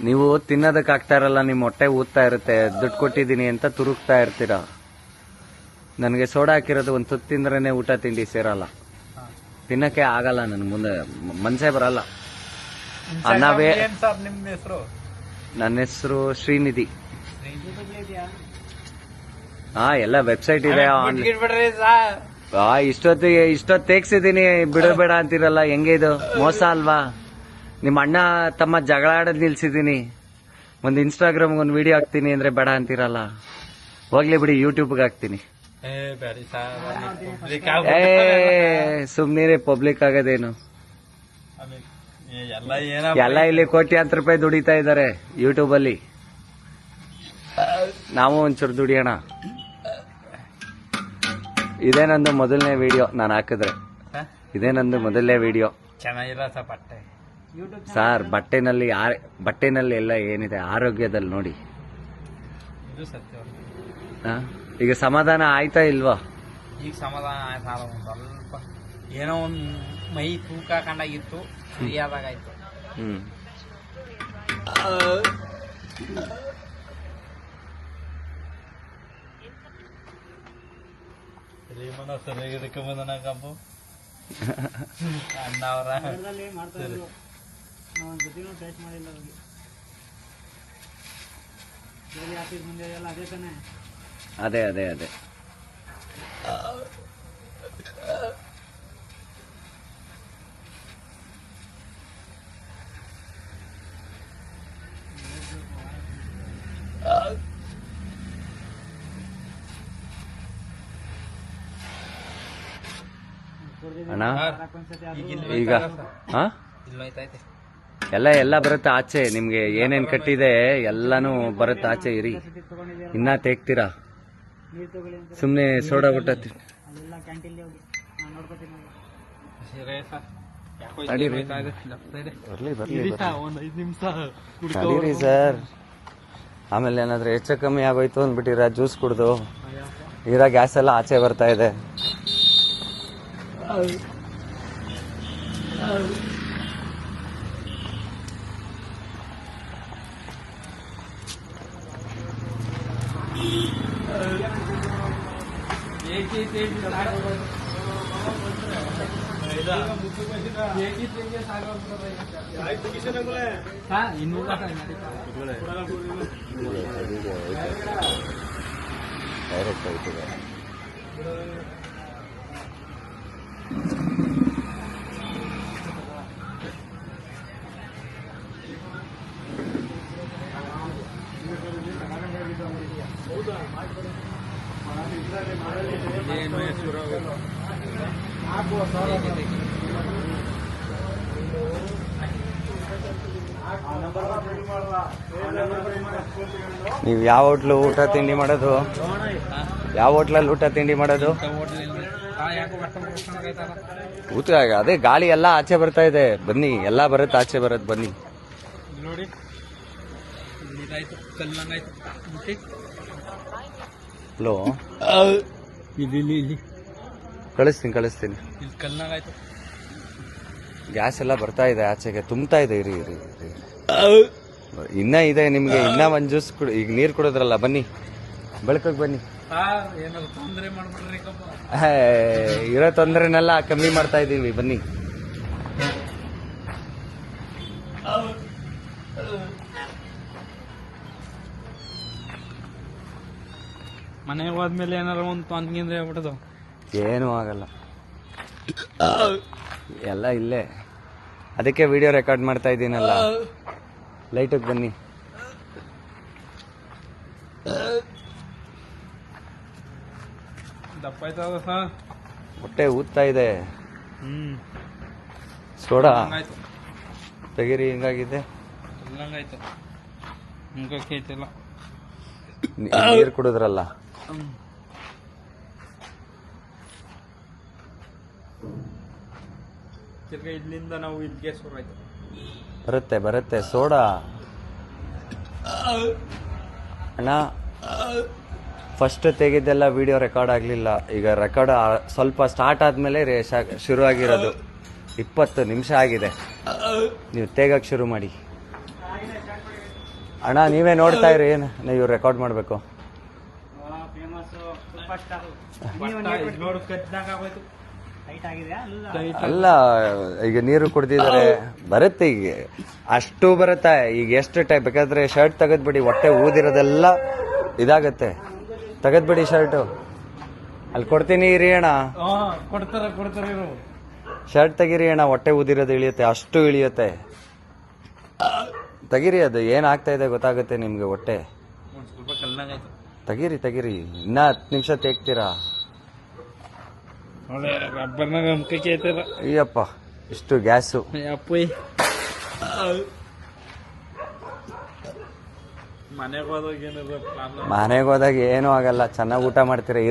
ನೀವು ತಿನ್ನೋದಕ್ಕೆ ಆಗ್ತಾ ಇರಲ್ಲ, ನಿಮ್ ಹೊಟ್ಟೆ ಊದ್ತಾ ಇರುತ್ತೆ. ದುಡ್ಡು ಕೊಟ್ಟಿದ್ದೀನಿ ಅಂತ ತುರುಕ್ತಾ ಇರ್ತೀರ. ನನಗೆ ಸೋಡಾ ಹಾಕಿರೋದು ಒಂದು ತುತ್ತು ತಿಂದ್ರೇನೆ ಊಟ ತಿಂಡಿ ಸೇರಲ್ಲ, ತಿನ್ನಕ್ಕೆ ಆಗಲ್ಲ. ನನ್ ಮುಂದೆ ಮನ್ಸೇ ಬರಲ್ಲ. ಅನ್ನವೇ. ಸರ್ ನಿಮ್ಮ ಹೆಸರು? ನನ್ನ ಹೆಸರು ಶ್ರೀನಿಧಿ. ಎಲ್ಲ ವೆಬ್ಸೈಟ್ ಇದೆ. ಇಷ್ಟೊತ್ತು ತೆಗ್ಸಿದೀನಿ, ಬಿಡಬೇಡ ಅಂತಿರಲ್ಲ. ಹೆಂಗೆ ಇದು ಮೋಸ ಅಲ್ವಾ? ನಿಮ್ಮ ಅಣ್ಣ ತಮ್ಮ ಜಗಳ ಆಡೋದ್ ನಿಲ್ಸಿದೀನಿ, ಒಂದು ಇನ್ಸ್ಟಾಗ್ರಾಮ್ ಒಂದು ವಿಡಿಯೋ ಹಾಕ್ತೀನಿ ಅಂದ್ರೆ ಬೇಡ ಅಂತಿರಲ್ಲ. ಹೋಗ್ಲಿ ಬಿಡಿ, ಯೂಟ್ಯೂಬ್ಗೆ ಹಾಕ್ತೀನಿ. ಏ ಬ್ಯಾಡಿ ಸಾರ್ ಸುಮ್ನಿರಿ ಪಬ್ಲಿಕ್ ಆಗೋದೇನು ಎಲ್ಲ ಏನ ಎಲ್ಲ ಇಲ್ಲಿ ಕೋಟ್ಯಾಂತರ ರೂಪಾಯಿ ದುಡಿತಾ ಇದ್ದಾರೆ ಯೂಟ್ಯೂಬ್ ಅಲ್ಲಿ. ನಾವು ಒಂಚೂರು ದುಡಿಯೋಣ. ಇದೇ ನಂದು ಮೊದಲನೇ ವಿಡಿಯೋ ನಾನು ಹಾಕಿದ್ರೆ. ಇದೇ ನಂದು ಮೊದಲನೇ ವಿಡಿಯೋ. ಚೆನ್ನಾಗಿಲ್ಲ ಸ ಬಟ್ಟೆ ಯೂಟ್ಯೂಬ್ ಸಾರ್ ಬಟ್ಟೆನಲ್ಲಿ ಎಲ್ಲ ಏನಿದೆ ಆರೋಗ್ಯದಲ್ಲಿ ನೋಡಿ. ಇದು ಸತ್ಯ. ಆ? ಈಗ ಸಮಾಧಾನ ಆಯ್ತಾ ಇಲ್ವಾ? ಈಗ ಸಮಾಧಾನ ಆಯ್ತು. ಒಂದು ಸ್ವಲ್ಪ ಏನೋ ಒಂದು ಮೈ ತೂಕ ಕಂಡಾಗಿತ್ತು, ಸರಿಯಾದಾಗಾಯ್ತು. ಸರಿಯಾಗಿದ್ದಕ್ಕೆ ಬಂದನ ಕಬ್ಬು ಅಣ್ಣ ಅವರ ಮಾಡ್ತಾ ಇದ್ರು. ನಾವು ಒಂದು ಜೊತೆನೂ ಟೇಸ್ಟ್ ಮಾಡಿಲ್ಲ ಅವ್ರಿಗೆ. ಬೇರೆ ಆಫೀಸ್ ಮುಂದೆ ಎಲ್ಲ ಅದೇ ತಾನೆ. ಅದೇ ಅದೇ ಅದೇ ಅಣ್ಣ ಈಗ ಹಾ ಇಲ್ಲೋಯ್ತೈತೆ. ಎಲ್ಲ ಬರುತ್ತೆ ಆಚೆ. ನಿಮ್ಗೆ ಏನೇನ್ ಕಟ್ಟಿದೆ ಎಲ್ಲಾನು ಬರುತ್ತೆ ಆಚೆ. ಇರಿ ಇನ್ನ ತೆಗ್ತೀರಾ ನೀರು ತಗೊಳ್ಳಿ ಅಂತ ಸುಮ್ನೆ ಸೋಡಾ ಊಟ ಅಲ್ಲೆಲ್ಲ ಕ್ಯಾಂಟೀನ್ ಹೋಗಿ ನಾನು ನೋಡ್ಕೊತೀನಿ. ತಡೀರಿ. ಬರ್ಲಿ ಒಂದ್ 5 ನಿಮಿಷ ತಡೀರಿ ಸರ್. ಆಮೇಲೆ ಏನಾದ್ರೆ ಹೆಚ್ಚು ಕಮ್ಮಿ ಆಗೋಯ್ತು ಅಂದ್ಬಿಟ್ಟಿರ ಜ್ಯೂಸ್ ಕುಡ್ದು ಇರೋ ಗ್ಯಾಸ್ ಎಲ್ಲ ಆಚೆ ಬರ್ತಾ ಇದೆ. ಡೈರೆಕ್ಟ್ ಆಯ್ತದೆ. ನೀವು ಯಾವ ಹೋಟ್ಲು ಊಟ ತಿಂಡಿ ಮಾಡೋದು? ಯಾವ ಹೋಟ್ಲಲ್ಲಿ ಊಟ ತಿಂಡಿ ಮಾಡೋದು? ಊಟ ಅದೇ ಗಾಳಿ ಎಲ್ಲ ಆಚೆ ಬರ್ತಾ ಇದೆ. ಬನ್ನಿ, ಎಲ್ಲ ಬರುತ್ತೆ ಆಚೆ ಬರುತ್ತೆ. ಬನ್ನಿ ನೋಡಿ, ಕಲ್ಲಂಗಾಯ್ತು. ಹಲೋ, ಇಲ್ಲಿ ಕಳಿಸ್ತೀನಿ ಇಲ್ಲಿ ಕಲ್ಲಂಗಾಯ್ತು. ಗ್ಯಾಸ್ ಎಲ್ಲ ಬರ್ತಾ ಇದೆ ಆಚೆಗೆ, ತುಂಬ್ತಾ ಇದೆ. ಇರಿ ಇನ್ನ ಇದೆ ನಿಮ್ಗೆ. ಇನ್ನ ಒಂದ್ ಜ್ಯೂಸ್ ಈಗ ನೀರ್ ಕುಡಿದ್ರಲ್ಲ, ಬನ್ನಿ ಬೆಳಕಕ್ಕೆ ಬನ್ನಿ. ಏನಾದ್ರು ತೊಂದರೆ ಮಾಡ್ಬಿಡ್ರಿ ಕಪ್ಪ. ಇರೋ ತೊಂದರೆನೆಲ್ಲ ಕಮ್ಮಿ ಮಾಡ್ತಾ ಇದೀವಿ, ಬನ್ನಿ. ಮನೆಗೆ ಹೋದ್ಮೇಲೆ ಏನಾರ ಒಂದು ತೊಂದ್ರೆ ಆಗ್ಬಿಡೋದು. ಏನೂ ಆಗಲ್ಲ, ಎಲ್ಲ ಇಲ್ಲೇ. ಅದಕ್ಕೆ ವಿಡಿಯೋ ರೆಕಾರ್ಡ್ ಮಾಡ್ತಾ ಇದ್ದೀನಲ್ಲ. ಲೈಟಿಗೆ ಬನ್ನಿ. ದಪ್ಪ ಆಯ್ತದ ಸರ್, ಹೊಟ್ಟೆ ಊದ್ತಾ ಇದೆ. ಸೋಡಾ ತೆಗೀರಿ. ಹಿಂಗಾಗಿದೆ, ಕಲ್ಲಂಗಾಯ್ತು. ಮುಖಕ್ಕೆ ಐತಿಲ್ಲ. ನೀರು ಕುಡಿದ್ರಲ್ಲ. ತಿರ್ಗಾ ಇಲ್ಲಿಂದ ನಾವು ಇಲ್ಲಿಗೆ ಶುರು ಆಯ್ತು. ಬರುತ್ತೆ ಸೋಡಾ. ಅಣ್ಣ, ಫಸ್ಟ್ ತೆಗೆದೆಲ್ಲ ವಿಡಿಯೋ ರೆಕಾರ್ಡ್ ಆಗಲಿಲ್ಲ. ಈಗ ರೆಕಾರ್ಡ್ ಸ್ವಲ್ಪ ಸ್ಟಾರ್ಟ್ ಆದಮೇಲೆ ಶುರು ಆಗಿರೋದು. 20 ನಿಮಿಷ ಆಗಿದೆ. ನೀವು ತೆಗಕ್ಕೆ ಶುರು ಮಾಡಿ. ಅಣ್ಣ, ನೀವೇ ನೋಡ್ತಾ ಇರಿ. ಏನು ನೀವು ರೆಕಾರ್ಡ್ ಮಾಡಬೇಕು. ಅಲ್ಲ, ಈಗ ನೀರು ಕುಡ್ದಿದ್ದಾರೆ, ಬರುತ್ತೆ. ಈಗ ಅಷ್ಟು ಬರುತ್ತೆ. ಈಗ ಎಷ್ಟು ಟೈಪ್ ಬೇಕಾದ್ರೆ ಶರ್ಟ್ ತೆಗೆದ್ಬಿಡಿ. ಹೊಟ್ಟೆ ಊದಿರೋದೆಲ್ಲ ಇದಾಗತ್ತೆ. ತೆಗೆದ್ಬಿಡಿ ಶರ್ಟು. ಅಲ್ಲಿ ಕೊಡ್ತೀನಿ ಇರಿ ಅಣ್ಣ. ಕೊಡ್ತಾರೆ ಶರ್ಟ್ ತೆಗೀರಿ ಅಣ್ಣ. ಹೊಟ್ಟೆ ಊದಿರೋದು ಇಳಿಯುತ್ತೆ, ಅಷ್ಟು ಇಳಿಯುತ್ತೆ. ತೆಗೀರಿ, ಅದು ಏನಾಗ್ತಾ ಇದೆ ಗೊತ್ತಾಗುತ್ತೆ ನಿಮ್ಗೆ. ಹೊಟ್ಟೆ ಸ್ವಲ್ಪ ಕಲ್ಲಂಗಾಯ್ತು. ತೆಗೀರಿ. ಇನ್ನ 10 ನಿಮಿಷ ತೆಗ್ತೀರಾ? ರಬ್ಬರ್ನಾಗ ನಂಬಿಕೆ ಐತಲ್ಲ ಅಯ್ಯಪ್ಪ ಇಷ್ಟು ಗ್ಯಾಸು. ಅಪ್ಪಯ್ ಮನೆಗೆ ಹೋದಾಗ ಏನಾದ್ರು ಪ್ರಾಬ್ಲಮ್. ಮನೆಗೆ ಹೋದಾಗ ಏನೂ ಆಗಲ್ಲ, ಚೆನ್ನಾಗಿ ಊಟ ಮಾಡ್ತೀರಾ.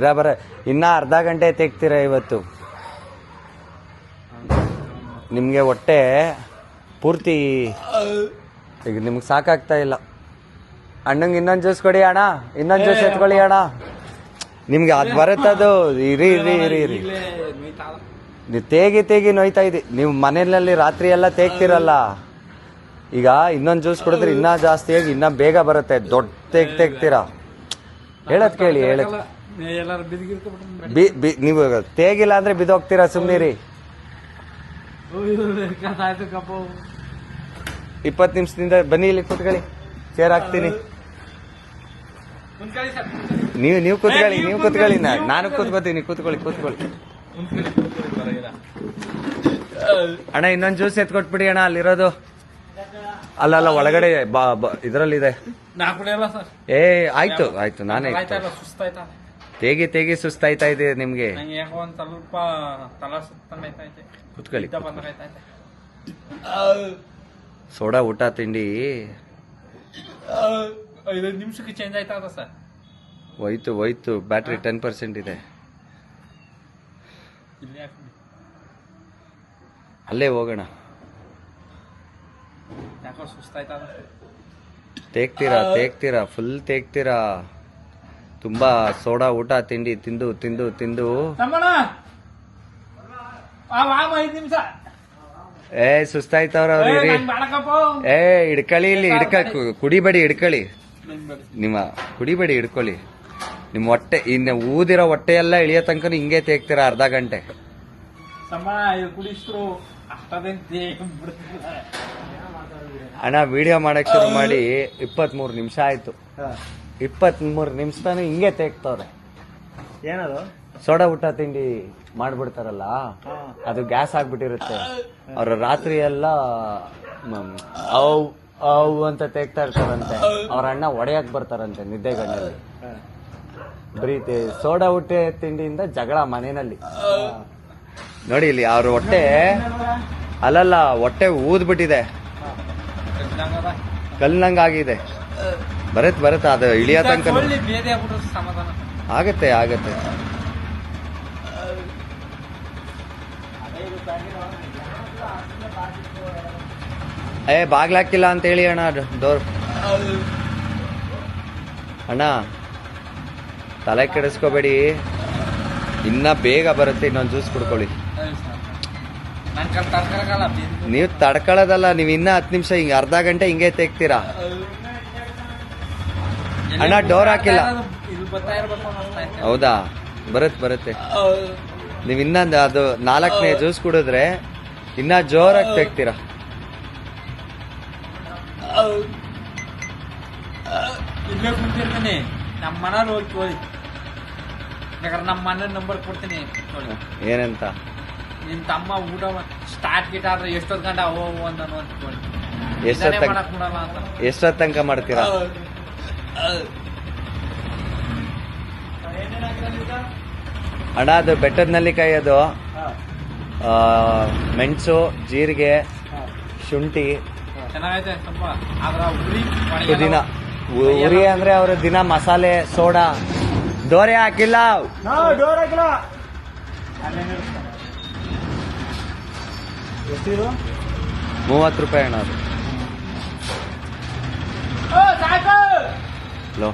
ಇನ್ನ ಅರ್ಧ ಗಂಟೆ ತೆಗ್ತೀರಾ ಇವತ್ತು. ನಿಮಗೆ ಹೊಟ್ಟೆ ಪೂರ್ತಿ ಈಗ ನಿಮ್ಗೆ ಸಾಕಾಗ್ತಾ ಇಲ್ಲ. ಅಣ್ಣಂಗೆ ಇನ್ನೊಂದು ಜ್ಯೂಸ್ ಕೊಡಿ ಅಣ್ಣ, ಇನ್ನೊಂದು ಜ್ಯೂಸ್ ಎತ್ಕೊಳ್ಳಿ ಅಣ್ಣ. ನಿಮ್ಗೆ ಅದು ಬರುತ್ತದು. ಇರಿ ಇರಿ ಇರಿ ಇರಿ ನೀವು ತೇಗಿ ನೋಯ್ತಾ ಇದ್ದಿ. ನೀವು ಮನೆಯಲ್ಲಿ ರಾತ್ರಿ ಎಲ್ಲ ತೇಗ್ತಿರಲ್ಲ, ಈಗ ಇನ್ನೊಂದು ಜ್ಯೂಸ್ ಕುಡಿದ್ರೆ ಇನ್ನೂ ಜಾಸ್ತಿ ಆಗಿ ಇನ್ನೂ ಬೇಗ ಬರುತ್ತೆ. ದೊಡ್ಡ ತೆಗ್ತೀರಾ. ಹೇಳದ್ ಕೇಳಿ, ಹೇಳದ್ ಎಲ್ಲಾರು ಬಿದ್ದಿರ್ತ ನೀವು ತೇಗಿಲ್ಲ ಅಂದ್ರೆ ಬಿದ್ದೋಗ್ತೀರಾ. ಸುಮ್ಮನಿರಿ. 20 ನಿಮಿಷದಿಂದ ಬನ್ನಿ, ಇಲ್ಲಿ ಕೂತ್ಕೊಳ್ಳಿ, ಚೇರ್ ಹಾಕ್ತೀನಿ. ನೀವು ಕೂತ್ಕೊಳ್ಳಿ, ನಾನು ಕೂತ್ಕೋತೀನಿ. ಕೂತ್ಕೊಳ್ಳಿ. ಅಣ್ಣ ಇನ್ನೊಂದು ಜ್ಯೂಸ್ ಎತ್ಕೊಟ್ಬಿಡಿ ಅಣ್ಣ. ಅಲ್ಲಿರೋದು ಅಲ್ಲ ಒಳಗಡೆ ಇದ್ರಲ್ಲಿದೆ. ಏ ಆಯ್ತು ನಾನೇ ತೇಗಿ ಸುಸ್ತಾಯ್ತಾ ಇದೆ ನಿಮ್ಗೆ. ಒಂದ್ ಸ್ವಲ್ಪ ತಲ ಸುತ್ತೈತೆ. ಕೂತ್ಕೊಳ್ಳಿ. ಸೋಡಾ ಊಟ ತಿಂಡಿ 5 ನಿಮಿಷಕ್ಕೆ ಚೇಂಜ್ ಆಯ್ತಾ ಸರ್? ಹೋಯ್ತು. ಬ್ಯಾಟ್ರಿ 10% ಇದೆ. ಅಲ್ಲೇ ಹೋಗೋಣ. ಯಾಕೋ ಸುಸ್ತಾಯ್ತಾ? ತೇಗ್ತೀರಾ ಫುಲ್ ತೇಗ್ತೀರಾ. ತುಂಬಾ ಸೋಡಾ ಊಟ ತಿಂಡಿ ತಿಂದು 5 ನಿಮಿಷ. ಸುಸ್ತಾಯ್ತವ್ರ ಅವ್ರಿ. ಹಿಡ್ಕೊಳ್ಳಿ, ಇಲ್ಲಿ ಕುಡಿಬೇಡಿ, ಹಿಡ್ಕೊಳ್ಳಿ. ಕುಡಿಬೇಡಿ, ಹಿಡ್ಕೊಳ್ಳಿ. ನಿಮ್ಮ ಹೊಟ್ಟೆ ಇನ್ನು ಊದಿರೋ ಹೊಟ್ಟೆ ಎಲ್ಲ ಇಳಿಯೋ ತನಕ ಹಿಂಗೆ ತೇಗ್ತೀರಾ ಅರ್ಧ ಗಂಟೆ. ಅಣ್ಣ ವಿಡಿಯೋ ಮಾಡಕ್ ಶುರು ಮಾಡಿ 23 ನಿಮಿಷ ಆಯ್ತು. 23 ನಿಮಿಷದಾನು ಹಿಂಗೆ ತೇಗ್ತವ್ರೆ. ಏನದು ಸೋಡಾ ಊಟ ತಿಂಡಿ ಮಾಡ್ಬಿಡ್ತಾರಲ್ಲ, ಅದು ಗ್ಯಾಸ್ ಆಗ್ಬಿಟ್ಟಿರುತ್ತೆ. ಅವ್ರ ರಾತ್ರಿ ಎಲ್ಲ ಅವು ಅಂತ ತೆಗ್ತಾ ಇರ್ತಾರಂತೆ. ಅವ್ರ ಅಣ್ಣ ಒಡೆಯಕ್ ಬರ್ತಾರಂತೆ ನಿದ್ದೆಗಣ್ಣಲ್ಲಿ. ಬರೀ ಸೋಡಾ ಊಟ ತಿಂಡಿಯಿಂದ ಜಗಳ ಮನೆಯಲ್ಲಿ. ನೋಡಿ ಇಲ್ಲಿ ಅವ್ರ ಹೊಟ್ಟೆ ಅಲ್ಲಲ್ಲ, ಹೊಟ್ಟೆ ಊದ್ಬಿಟ್ಟಿದೆ, ಕಲ್ನಂಗಾಗಿದೆ. ಬರುತ್ತೆ ಅದು ಇಳಿಯೋ ತನಕ ಆಗತ್ತೆ. ಬಾಗ್ಲಾಕಿಲ್ಲ ಅಂತ ಹೇಳಿ ಅಣ್ಣ ಡೋರ್. ಅಣ್ಣ ತಲೆ ಕೆಡಿಸ್ಕೋಬೇಡಿ, ಇನ್ನ ಬೇಗ ಬರುತ್ತೆ. ಇನ್ನೊಂದು ಜ್ಯೂಸ್ ಕುಡ್ಕೊಳ್ಳಿ. ನೀವು ತಡ್ಕೊಳ್ಳೋದಲ್ಲ, ನೀವು ಇನ್ನ 10 ನಿಮಿಷ ಹಿಂಗೆ ಅರ್ಧ ಗಂಟೆ ಹಿಂಗೆ ತೆಗ್ತೀರಾ. ಅಣ್ಣ ಡೋರ್ ಹಾಕಿಲ್ಲ. ಹೌದಾ? ಬರುತ್ತೆ. ನೀವು ಇನ್ನೊಂದು ಅದು 4ನೇ ಜ್ಯೂಸ್ ಕುಡಿದ್ರೆ ಇನ್ನ ಜೋರಾಗಿ ತೆಗ್ತೀರಾ. ಇಲ್ಲೇ ಕುಂತಿರ್ತೀನಿ. ನಮ್ಮ ಮನೇಲಿ ಹೋಗಿ ಬೇಕಾದ್ರೆ ನಮ್ಮ ಮನೆ ನಂಬರ್ ಕೊಡ್ತೀನಿ. ಏನಂತ? ನಿನ್ ತಮ್ಮ ಊಟ ಸ್ಟಾರ್ಟ್ ಗಿಟ್ ಆದ್ರೆ ಎಷ್ಟೊತ್ತು ಗಂಟೆ ಹೋಗು ಅಂದನು ಅಂತ. ಎಷ್ಟೊತ್ತ ತನಕ ಮಾಡ್ತೀರಾ? ಅಣ್ಣ ಅದು ಬೆಟ್ಟದ ನೆಲ್ಲಿಕಾಯಿ, ಅದು ಮೆಣಸು, ಜೀರಿಗೆ, ಶುಂಠಿ, ಚೆನ್ನಾಗೈತೆ ಸ್ವಲ್ಪ. ಆದ್ರ ಪುದೀನ, ಉರಿ ಅಂದ್ರೆ ಅವರು ದಿನ ಮಸಾಲೆ ಸೋಡಾ ಡೋರೆ ಹಾಕಿಲ್ಲ. ಎಷ್ಟಿದು? 30 ರೂಪಾಯಿ ಅಣ್ಣ ಅದು. ಹಲೋ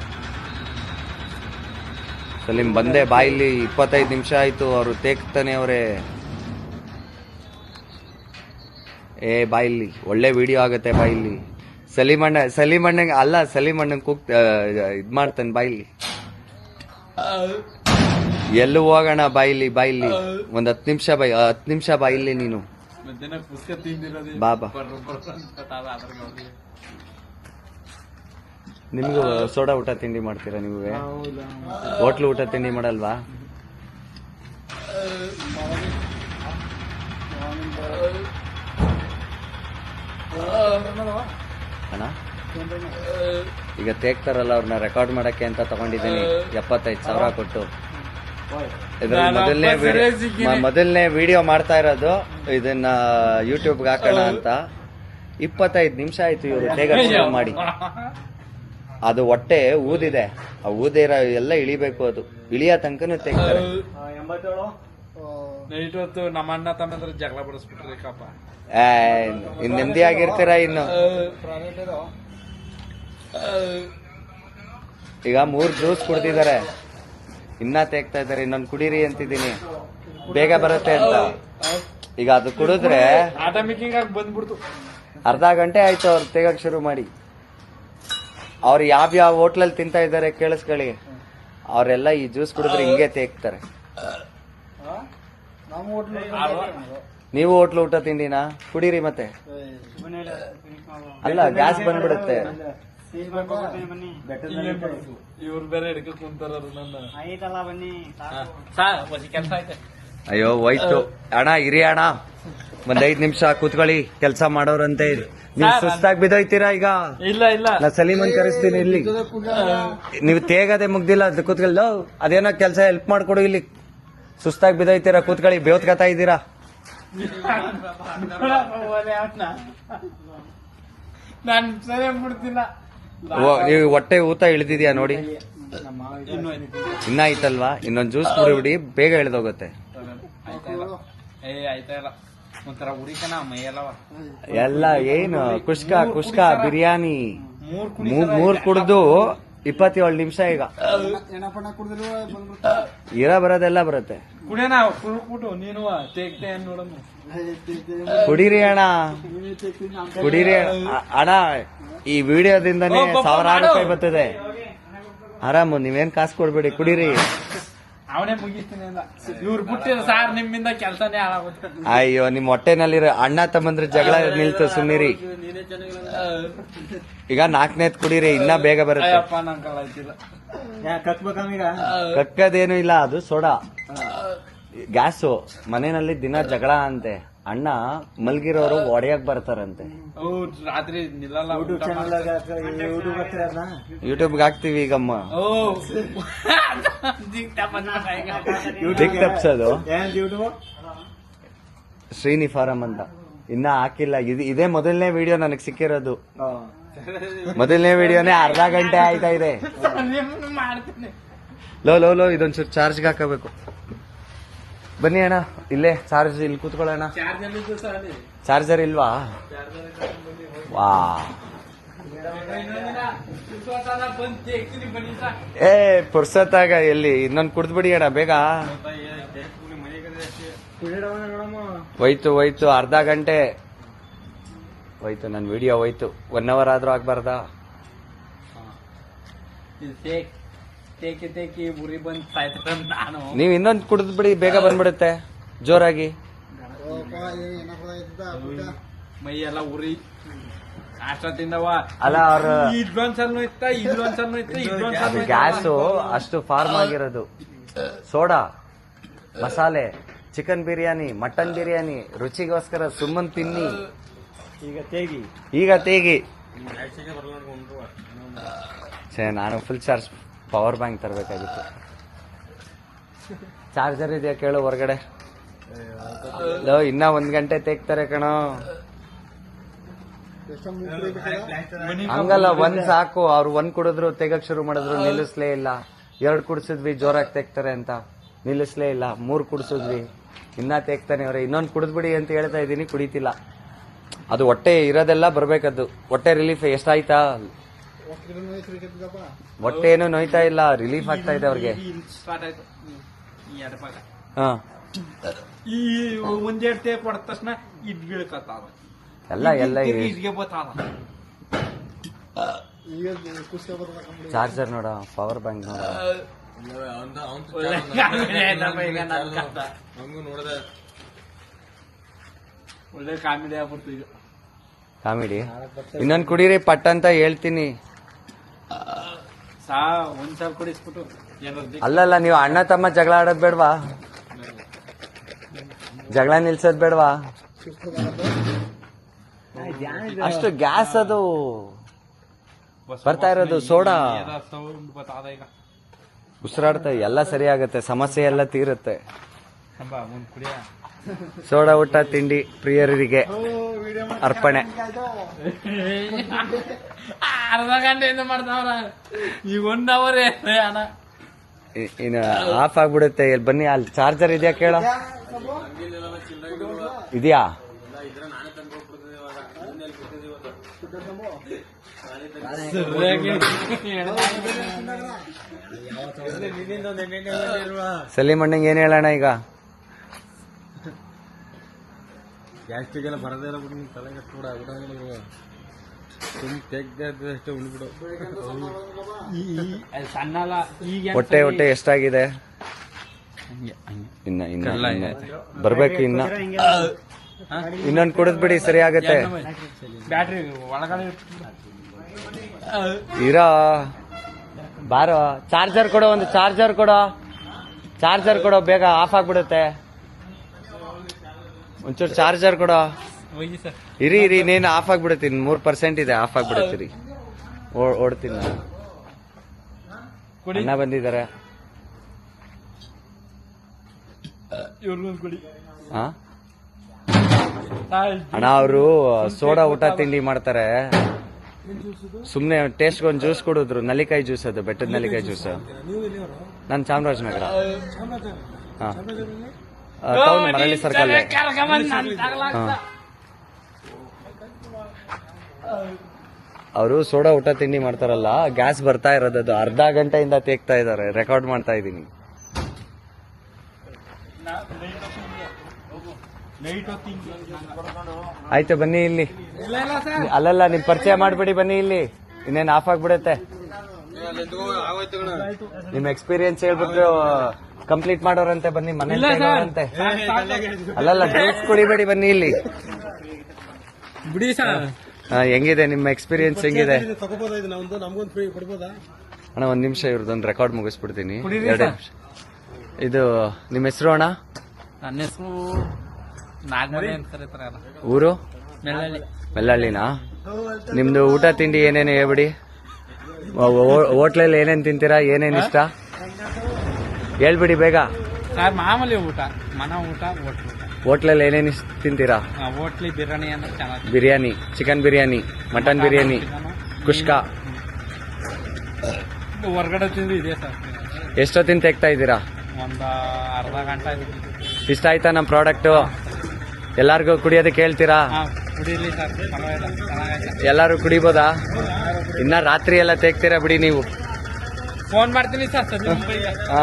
ಸಲೀಂ ಬಂದೆ ಬಾಯಿಲಿ. 25 ನಿಮಿಷ ಆಯ್ತು, ಅವರು ತೇಗ್ತಾನೆ ಅವರೇ. ಬಾಯಿಲಿ ಒಳ್ಳೆ ವಿಡಿಯೋ ಆಗತ್ತೆ ಬಾಯಿಲಿ. ಸಲೀಮಣ್ಣಂಗೆ ಅಲ್ಲ, ಸಲೀಮಣ್ಣಂಗೆ ಇದ್ ಮಾಡ್ತಾನೆ ಬಾಯಿಲಿ. ಎಲ್ಲೂ ಹೋಗೋಣ ಬಾಯಿಲಿ. ಒಂದ್ 10 ನಿಮಿಷ ಬಾಯಿಲಿ ನೀನು. ಬಾಬಾ ನಿಮ್ಗೂ ಸೋಡಾ ಊಟ ತಿಂಡಿ ಮಾಡ್ತೀರಾ ನೀವು? ಹೋಟ್ಲು ಊಟ ತಿಂಡಿ ಮಾಡಲ್ವಾ? ಅಣ್ಣ ಈಗ ತೇಗ್ತಾರಲ್ಲ, ಅವ್ರನ್ನ ರೆಕಾರ್ಡ್ ಮಾಡಕ್ಕೆ ಅಂತ ತಗೊಂಡಿದ್ದೀನಿ 75,000 ಕೊಟ್ಟು. ಇದ್ರಲ್ಲಿ ಮೊದಲನೇ ವಿಡಿಯೋ ಮಾಡ್ತಾ ಇರೋದು, ಇದನ್ನ ಯೂಟ್ಯೂಬ್ಗೆ ಹಾಕೋಣ ಅಂತ. 25 ನಿಮಿಷ ಆಯ್ತು ಇವರು ತೇಗ ಶುರು ಮಾಡಿ. ಅದು ಹೊಟ್ಟೆ ಊದಿದೆ, ಆ ಊದಿರೋ ಎಲ್ಲ ಇಳಿಬೇಕು, ಅದು ಇಳಿಯ ತನಕನೂ ತೆಗ್ತಾರೆ. 87 ನೈಟ್ ಹೊತ್ತು ನಮ್ಮ ಅಣ್ಣ ತಮ್ಮ ಜಗಳ ಬಡಿಸ್ಬಿಟ್ರಿ ಕಪ್ಪ. ಇನ್ ನೆಮ್ಮದಿ ಆಗಿರ್ತೀರ ಇನ್ನು. ಈಗ 3 ಜ್ಯೂಸ್ ಕುಡ್ದಿದ್ದಾರೆ, ಇನ್ನ ತೆಗ್ತಾ ಇದ್ದಾರೆ. ಇನ್ನೊಂದು ಕುಡೀರಿ ಅಂತಿದ್ದೀನಿ, ಬೇಗ ಬರುತ್ತೆ ಅಂತ. ಈಗ ಅದು ಕುಡಿದ್ರೆ ಆಟೋಮೆಟಿಕ್ ಆಗಿ ಬಂದ್ಬಿಡ್ತು. ಅರ್ಧ ಗಂಟೆ ಆಯ್ತು ಅವ್ರು ತೆಗಕ್ ಶುರು ಮಾಡಿ. ಅವ್ರು ಯಾವ ಹೋಟ್ಲಲ್ಲಿ ತಿಂತಾ ಇದ್ದಾರೆ ಕೇಳಿಸ್ಕೊಳ್ಳಿ, ಅವರೆಲ್ಲ ಈ ಜ್ಯೂಸ್ ಕುಡಿದ್ರೆ ಹಿಂಗೆ ತೇಗ್ತಾರೆ. ನಮ್ಮ ಹೋಟ್ಲು ನೀವು ಹೋಟ್ಲು ಊಟ ತಿಂಡಿನಾ? ಕುಡೀರಿ ಮತ್ತೆ. ಅಲ್ಲ, ಗ್ಯಾಸ್ ಬಂದ್ಬಿಡುತ್ತೆ. ಬನ್ನಿ ಇವ್ರು ಬೇರೆ ಹಿಡ್ಕ ಕುಂತಾರ ನನ್ನ. ಆಯ್ತಲ್ಲ ಬನ್ನಿ ಕೆಲಸ ಐತೆ. ಅಯ್ಯೋ ಹೋಯ್ತು ಅಣ್ಣ, ಇರಿ ಅಣ್ಣ, ಒಂದ್ 5 ನಿಮಿಷ ಕೂತ್ಕೊಳ್ಳಿ, ಕೆಲಸ ಮಾಡೋರಂತೆ. ನೀವು ಸುಸ್ತಾಗಿ ಬಿದ್ದೋಯ್ತೀರಾ ಈಗ. ಇಲ್ಲ ಇಲ್ಲ, ನಾ ಸಲೀಮನ್ ಕರೆಸ್ತೀನಿ ಇಲ್ಲಿ. ನೀವು ತೇಗದೆ ಮುಗ್ದಿಲ್ಲ, ಅದು ಕೂತ್ಕೊಳ್ಳ, ಅದೇನೋ ಕೆಲಸ ಹೆಲ್ಪ್ ಮಾಡ್ಕೊಡು ಇಲ್ಲಿ. ಸುಸ್ತಾಗಿ ಬಿದ್ದೋಯ್ತೀರಾ, ಕೂತ್ಕೊಳ್ಳಿ, ಬೇವತ್ಕತಾ ಇದ್ದೀರಾ. ನಾನ್ ಸರಿ ಬಿಡ್ತಿಲ್ಲ. ನೀವು ಹೊಟ್ಟೆ ಊತ ಇಳಿದಿದ್ಯಾ ನೋಡಿ, ಇನ್ನ ಆಯ್ತಲ್ವಾ? ಇನ್ನೊಂದ್ ಜ್ಯೂಸ್ ಕುಡಿಬಿಡಿ, ಬೇಗ ಇಳಿದೋಗುತ್ತೆ. ಆಯ್ತಾ ಇಲ್ಲ, ಒಂಥರ ಉರಿಕನ ಮೈಯಲ್ಲವ ಎಲ್ಲ ಏನು ಕುಷ್ಕ ಬಿರಿಯಾನಿ 3 ಕುಡ್ದು 27 ನಿಮಿಷ. ಈಗ ಎಣ್ಣಪಣ್ಣ ಕುಡಿದ್ರು ಬರೋದೆಲ್ಲ ಬರುತ್ತೆ. ಕುಡಿಯೋಣ ಕುಡ್ಬಿಟ್ಟು ನೀನು ತೇಗ್ತೆ ನೋಡಮ್ಮ. ಕುಡೀರಿ ಅಣ್ಣ, ಕುಡೀರಿ ಅಣ್ಣ. ಈ ವಿಡಿಯೋದಿಂದನೇ 1000 ರೂಪಾಯಿ ಬರ್ತದೆ ಆರಾಮು. ನೀವೇನ್ ಕಾಸು ಕೊಡ್ಬೇಡಿ, ಕುಡೀರಿ. ಅವನೇ ಮುಗಿಸ್ತೀನಿ ಅಂದ. ಇವ್ರು ಬಿಟ್ಟಿರ ಸಾರ್, ನಿಮ್ಮಿಂದ ಕೆಲಸನೇ ಹಾಳಾಗುತ್ತೆ. ಅಯ್ಯೋ, ನಿಮ್ ಹೊಟ್ಟೆನಲ್ಲಿರೋ ಅಣ್ಣ ತಮ್ಮಂದ್ರ ಜಗಳ ನಿಲ್ತು, ಸುಮ್ನಿರಿ. ಈಗ 4ನೇದ್ ಕುಡೀರಿ, ಇನ್ನ ಬೇಗ ಬರುತ್ತೆ. ಅಯ್ಯಪ್ಪ ನಂಗಲ್ಲ ಆಯ್ತಿಲ್ಲ. ಕತ್ಬೇಕೀಗ ಕಕ್ಕದೇನು ಇಲ್ಲ, ಅದು ಸೋಡಾ ಗ್ಯಾಸು. ಮನೆಯಲ್ಲಿ ದಿನ ಜಗಳ ಅಂತೆ. ಅಣ್ಣ ಮಲ್ಗಿರೋರು ಒಡೆಯಕ್ ಬರ್ತಾರಂತೆ. ರಾತ್ರಿ ನಿಲ್ಲಲ್ಲ. ಯೂಟ್ಯೂಬ್ ಚಾನಲ್ ಯೂಟ್ಯೂಬ್ಗೆ ಹಾಕ್ತಿವಿ ಈಗಮ್ಮ. ದಿಕ್ ತಪ್ಸೋದು ಶ್ರೀನಿ ಫಾರಂ ಅಂತ ಇನ್ನ ಹಾಕಿಲ್ಲ. ಇದೇ ಮೊದಲನೇ ವಿಡಿಯೋ ನನಗೆ ಸಿಕ್ಕಿರೋದು. ಮೊದಲನೇ ವಿಡಿಯೋನೇ ಅರ್ಧ ಗಂಟೆ ಆಯ್ತಾ ಇದೆ. ಮಾಡ್ತೀನಿ. ಲೋ ಇದೊಂಚೂರು ಚಾರ್ಜ್ಗೆ ಹಾಕಬೇಕು. ಬನ್ನಿ ಅಣ್ಣ, ಇಲ್ಲೇ ಚಾರ್ಜ್ ಇಲ್ಲಿ ಕೂತ್ಕೊಳ್ಳೋಣ. ಚಾರ್ಜರ್ ಇಲ್ವಾ? ವಾ, ಪುರ್ಸತ್ತಾಗ ಎಲ್ಲಿ? ಇನ್ನೊಂದು ಕುಡ್ದ್ಬಿಡಿ ಅಣ್ಣ ಬೇಗ. ಹೋಯ್ತು ಅರ್ಧ ಗಂಟೆ ಹೋಯ್ತು, ನನ್ನ ವಿಡಿಯೋ ಹೋಯ್ತು. 1 hour ಆದ್ರೂ ಆಗ್ಬಾರ್ದಾ? ತೇಕಿ ಉರಿ ಬಂದ್ ಸಾಯ್ತ ನಾನು. ನೀವ್ ಇನ್ನೊಂದು ಕುಡಿದ್ಬಿಡಿ, ಬೇಗ ಬಂದ್ಬಿಡುತ್ತೆ ಜೋರಾಗಿ. ಮೈ ಎಲ್ಲ ಉರಿ ಅಷ್ಟೊತ್ತಿಂದವ. ಅಲ್ಲ, ಅವ್ರ ಇಲ್ಲೊಂದ್ಸಲ್ನು ಇತ್ತ ಗ್ಯಾಸು ಅಷ್ಟು ಫಾರ್ಮ್ ಆಗಿರೋದು. ಸೋಡಾ, ಮಸಾಲೆ, ಚಿಕನ್ ಬಿರಿಯಾನಿ, ಮಟನ್ ಬಿರಿಯಾನಿ ರುಚಿಗೋಸ್ಕರ ಸುಮ್ಮನ್ ತಿನ್ನಿ. ಈಗ ತೇಗಿ ನಾನು ಫುಲ್ ಚಾರ್ಜ್ ಪವರ್ ಬ್ಯಾಂಕ್ ತರಬೇಕಾಗಿತ್ತು. ಚಾರ್ಜರ್ ಇದೆಯಾ ಕೇಳು ಹೊರಗಡೆ. ಇನ್ನ 1 ಗಂಟೆ ತೆಗ್ತಾರೆ ಕಣೋ. ಹಂಗಲ್ಲ, 1 ಸಾಕು. ಅವ್ರು 1 ಕುಡಿದ್ರು ತೆಗಕ್ ಶುರು ಮಾಡಿದ್ರು, ನಿಲ್ಲಿಸ್ಲೇ ಇಲ್ಲ. 2 ಕುಡಿಸಿದ್ವಿ ಜೋರಾಗಿ ತೆಗ್ತಾರೆ ಅಂತ, ನಿಲ್ಲಿಸ್ಲೇ ಇಲ್ಲ. 3 ಕುಡಿಸಿದ್ವಿ, ಇನ್ನ ತೆಗ್ತಾನೆ ಅವ್ರೆ. ಇನ್ನೊಂದು ಕುಡಿದ್ಬಿಡಿ ಅಂತ ಹೇಳ್ತಾ ಇದ್ದೀನಿ, ಕುಡಿತಿಲ್ಲ. ಅದು ಹೊಟ್ಟೆ ಇರೋದೆಲ್ಲ ಬರ್ಬೇಕದ್ದು. ಹೊಟ್ಟೆ ರಿಲೀಫ್ ಎಷ್ಟಾಯ್ತಾ? ಹೊಟ್ಟೆ ಏನು ನೋಯ್ತಾ ಇಲ್ಲ, ರಿಲೀಫ್ ಆಗ್ತಾ ಇದೆ ಅವ್ರಿಗೆ. ಸ್ಟಾರ್ಟ್ ಆಯ್ತು ಈ ಎಡಪಾಗ. ಹಾ, ಈ ಒಂದೆರಡು ಟೇಪ್ ಹೊಡೆದ ತಕ್ಷಣ ಇಡ್ಗಿಳ್ಕತ್ತಾವ. ಎಲ್ಲ ಇಟ್ಗೆ ಬತ್ತಾವ. ಚಾರ್ಜರ್ ನೋಡ, ಪವರ್ ಬ್ಯಾಂಕ್ ನೋಡ. ಒಳ್ಳೆ ಕಾಮಿಡಿ ಆಗ್ಬಿಡ್ತು ಈಗ. ಕಾಮಿಡಿ. ಇನ್ನೊಂದು ಕುಡೀರಿ ಪಟ್ ಅಂತ ಹೇಳ್ತೀನಿ. ಒಂದ್ಸಲ ಕುಡಿಸ್ಬಿಟ್ಟು ಅಲ್ಲಲ್ಲ, ನೀವು ಅಣ್ಣ ತಮ್ಮ ಜಗಳ ಆಡೋದ್ ಬೇಡವಾ? ಜಗಳ ನಿಲ್ಸೋದ್ ಬೇಡವಾ? ಅಷ್ಟು ಗ್ಯಾಸ್ ಅದು ಬರ್ತಾ ಇರೋದು. ಸೋಡಾ ಸೌಂಡ್ ಬತ್ತಾದ ಈಗ. ಉಸಿರಾಡ್ತಾ ಎಲ್ಲ ಸರಿ ಆಗತ್ತೆ, ಸಮಸ್ಯೆ ಎಲ್ಲ ತೀರುತ್ತೆ. ಹಬ್ಬ ಮುಂದ್ ಕುಡಿಯ ಸೋಡಾ ಊಟ ತಿಂಡಿ ಪ್ರಿಯರಿಗೆ ಅರ್ಪಣೆ. ಅರ್ಧ ಗಂಟೆಯಿಂದ ಮಾಡ್ತಾವ್ರ ಈಗ 1 ಅವರ್ ಅಣ್ಣ. ಇನ್ನು ಆಫ್ ಆಗ್ಬಿಡುತ್ತೆ. ಇಲ್ಲಿ ಬನ್ನಿ, ಅಲ್ಲಿ ಚಾರ್ಜರ್ ಇದೆಯಾ ಕೇಳ, ಇದೆಯಾ? ಸಲೀಮ್ ಅಣ್ಣಂಗೆ ಏನ್ ಹೇಳೋಣ ಈಗ? ಗ್ಯಾಸ್ಟ್ರಿಗೆಲ್ಲ ಬರದೇ ಇಲ್ಲ ಬಿಡು, ತಲೆಗೆ ಕೂಡ ತೆಗ್ದಷ್ಟೇ ಉಳ್ಬಿಡು. ಸಣ್ಣಲ್ಲ ಈಗ ಹೊಟ್ಟೆ ಎಷ್ಟಾಗಿದೆ? ಇನ್ನ ಬರ್ಬೇಕು. ಇನ್ನೊಂದು ಕುಡಿದ್ಬಿಡಿ, ಸರಿ ಆಗತ್ತೆ. ಬ್ಯಾಟ್ರಿ ಒಳಗಡೆ ಇರೋ ಬಾರೋ, ಚಾರ್ಜರ್ ಕೊಡೋ, ಒಂದು ಚಾರ್ಜರ್ ಕೊಡೋ ಬೇಗ, ಆಫ್ ಆಗ್ಬಿಡುತ್ತೆ. ಒಂಚೂರು ಚಾರ್ಜರ್ ಕೊಡೋ. ಹೋಗಿ ಸರ್. ಇರಿ ನೀನು ಆಫ್ ಆಗ್ಬಿಡುತ್ತೀನಿ. 3% ಇದೆ, ಆಫ್ ಆಗ್ಬಿಡುತ್ತೀರಿ. ಓಡ್ತೀನಿ ನಾನು. ಅಣ್ಣ ಬಂದಿದ್ದಾರೆ. ಇವ್ರಿಗೊಂದು ಕುಡಿ. ಹಾ ಅಣ್ಣ, ಅವರು ಸೋಡಾ ಊಟ ತಿಂಡಿ ಮಾಡ್ತಾರೆ. ಸುಮ್ನೆ ಟೇಸ್ಟ್ ಒಂದು ಜ್ಯೂಸ್ ಕೊಡಿದ್ರು, ನಲ್ಲಿಕಾಯಿ ಜ್ಯೂಸ್, ಅದು ಬೆಟ್ಟದ ನಲ್ಲಿಕಾಯಿ ಜ್ಯೂಸ್. ನಾನು ಚಾಮರಾಜನಗರ. ಹಾ, ಟೌನ್ ಮರಳಿ ಸರ್ಕಲ್. ಅವರು ಸೋಡಾ ಊಟ ತಿಂಡಿ ಮಾಡ್ತಾರಲ್ಲ, ಗ್ಯಾಸ್ ಬರ್ತಾ ಇರೋದು, ಅದು ಅರ್ಧ ಗಂಟೆಯಿಂದ ತೇಗ್ತಾ ಇದಾರೆ. ರೆಕಾರ್ಡ್ ಮಾಡ್ತಾ ಇದ್ದೀನಿ. ಆಯ್ತು, ಬನ್ನಿ ಇಲ್ಲಿ. ಅಲ್ಲಲ್ಲ, ನಿಮ್ ಪರಿಚಯ ಮಾಡ್ಬಿಡಿ, ಬನ್ನಿ ಇಲ್ಲಿ. ಇನ್ನೇನು ಆಫ್ ಆಗ್ಬಿಡುತ್ತೆ. ನಿಮ್ ಎಕ್ಸ್ಪೀರಿಯನ್ಸ್ ಹೇಳ್ಬಿಟ್ಟು ಕಂಪ್ಲೀಟ್ ಮಾಡೋರಂತೆ. ಬನ್ನಿ, ಮನೆ ಅಂತೆ. ಅಲ್ಲಲ್ಲ, ಡ್ರಿಂಕ್ಸ್ ಕುಡಿಬೇಡಿ, ಬನ್ನಿ ಇಲ್ಲಿ. ಬಿಡಿ ಸರ್. ಹೆಂಗಿದೆ ನಿಮ್ಮ ಎಕ್ಸ್ಪೀರಿಯನ್ಸ್? ಹೆಂಗಿದೆ ಅಣ್ಣ? 1 ನಿಮಿಷ, ಇವ್ರದ್ದೊಂದು ರೆಕಾರ್ಡ್ ಮುಗಿಸ್ಬಿಡ್ತೀನಿ. 2 ನಿಮಿಷ. ಇದು ನಿಮ್ಮ ಹೆಸರು ಅಣ್ಣ? ನನ್ನ ಹೆಸರು ನಾಗಮಣಿ ಅಂತ ಕರೀತಾರಲ್ಲ. ಊರು? ಮೆಲ್ಲಳ್ಳಿ. ನಿಮ್ದು ಊಟ ತಿಂಡಿ ಏನೇನು ಹೇಳ್ಬಿಡಿ. ಹೋಟ್ಲಲ್ಲಿ ಏನೇನು ತಿಂತೀರಾ, ಏನೇನು ಇಷ್ಟ ಹೇಳ್ಬಿಡಿ ಬೇಗ. ಸರ್ ಮಾಮೂಲಿ ಊಟ, ಮನೆ ಊಟ, ಹೋಟ್ಲಲ್ಲಿ ಏನೇನು ತಿಂತೀರಾ? ಹೋಟ್ಲಿ ಬಿರಿಯಾನಿ ಅಂದ್ರೆ ಚೆನ್ನಾಗಿ. Biryani, chicken biryani, mutton biryani, kushka. ಹೊರಗಡೆ ತಿಂದು ಇದೆ ಸರ್. ಎಷ್ಟೊತ್ತಿನ ತೆಗ್ತಾ ಇದ್ದೀರಾ? ಒಂದು ಅರ್ಧ ಗಂಟೆ. ಇಷ್ಟ ಆಯ್ತಾ ನಮ್ಮ ಪ್ರಾಡಕ್ಟು? ಎಲ್ಲಾರ್ಗು ಕುಡಿಯೋದಕ್ಕೆ ಹೇಳ್ತೀರಾ? ಕುಡೀಲಿ ಸರ್, ಪರವಾಗಿಲ್ಲ, ಚೆನ್ನಾಗೈತೆ. ಎಲ್ಲಾರು ಕುಡಿಬೋದಾ? ಇನ್ನ ರಾತ್ರಿ ಎಲ್ಲ ತೆಗ್ತೀರಾ ಬಿಡಿ ನೀವು. ಫೋನ್ ಮಾಡ್ತೀನಿ ಸರ್. ಹಾ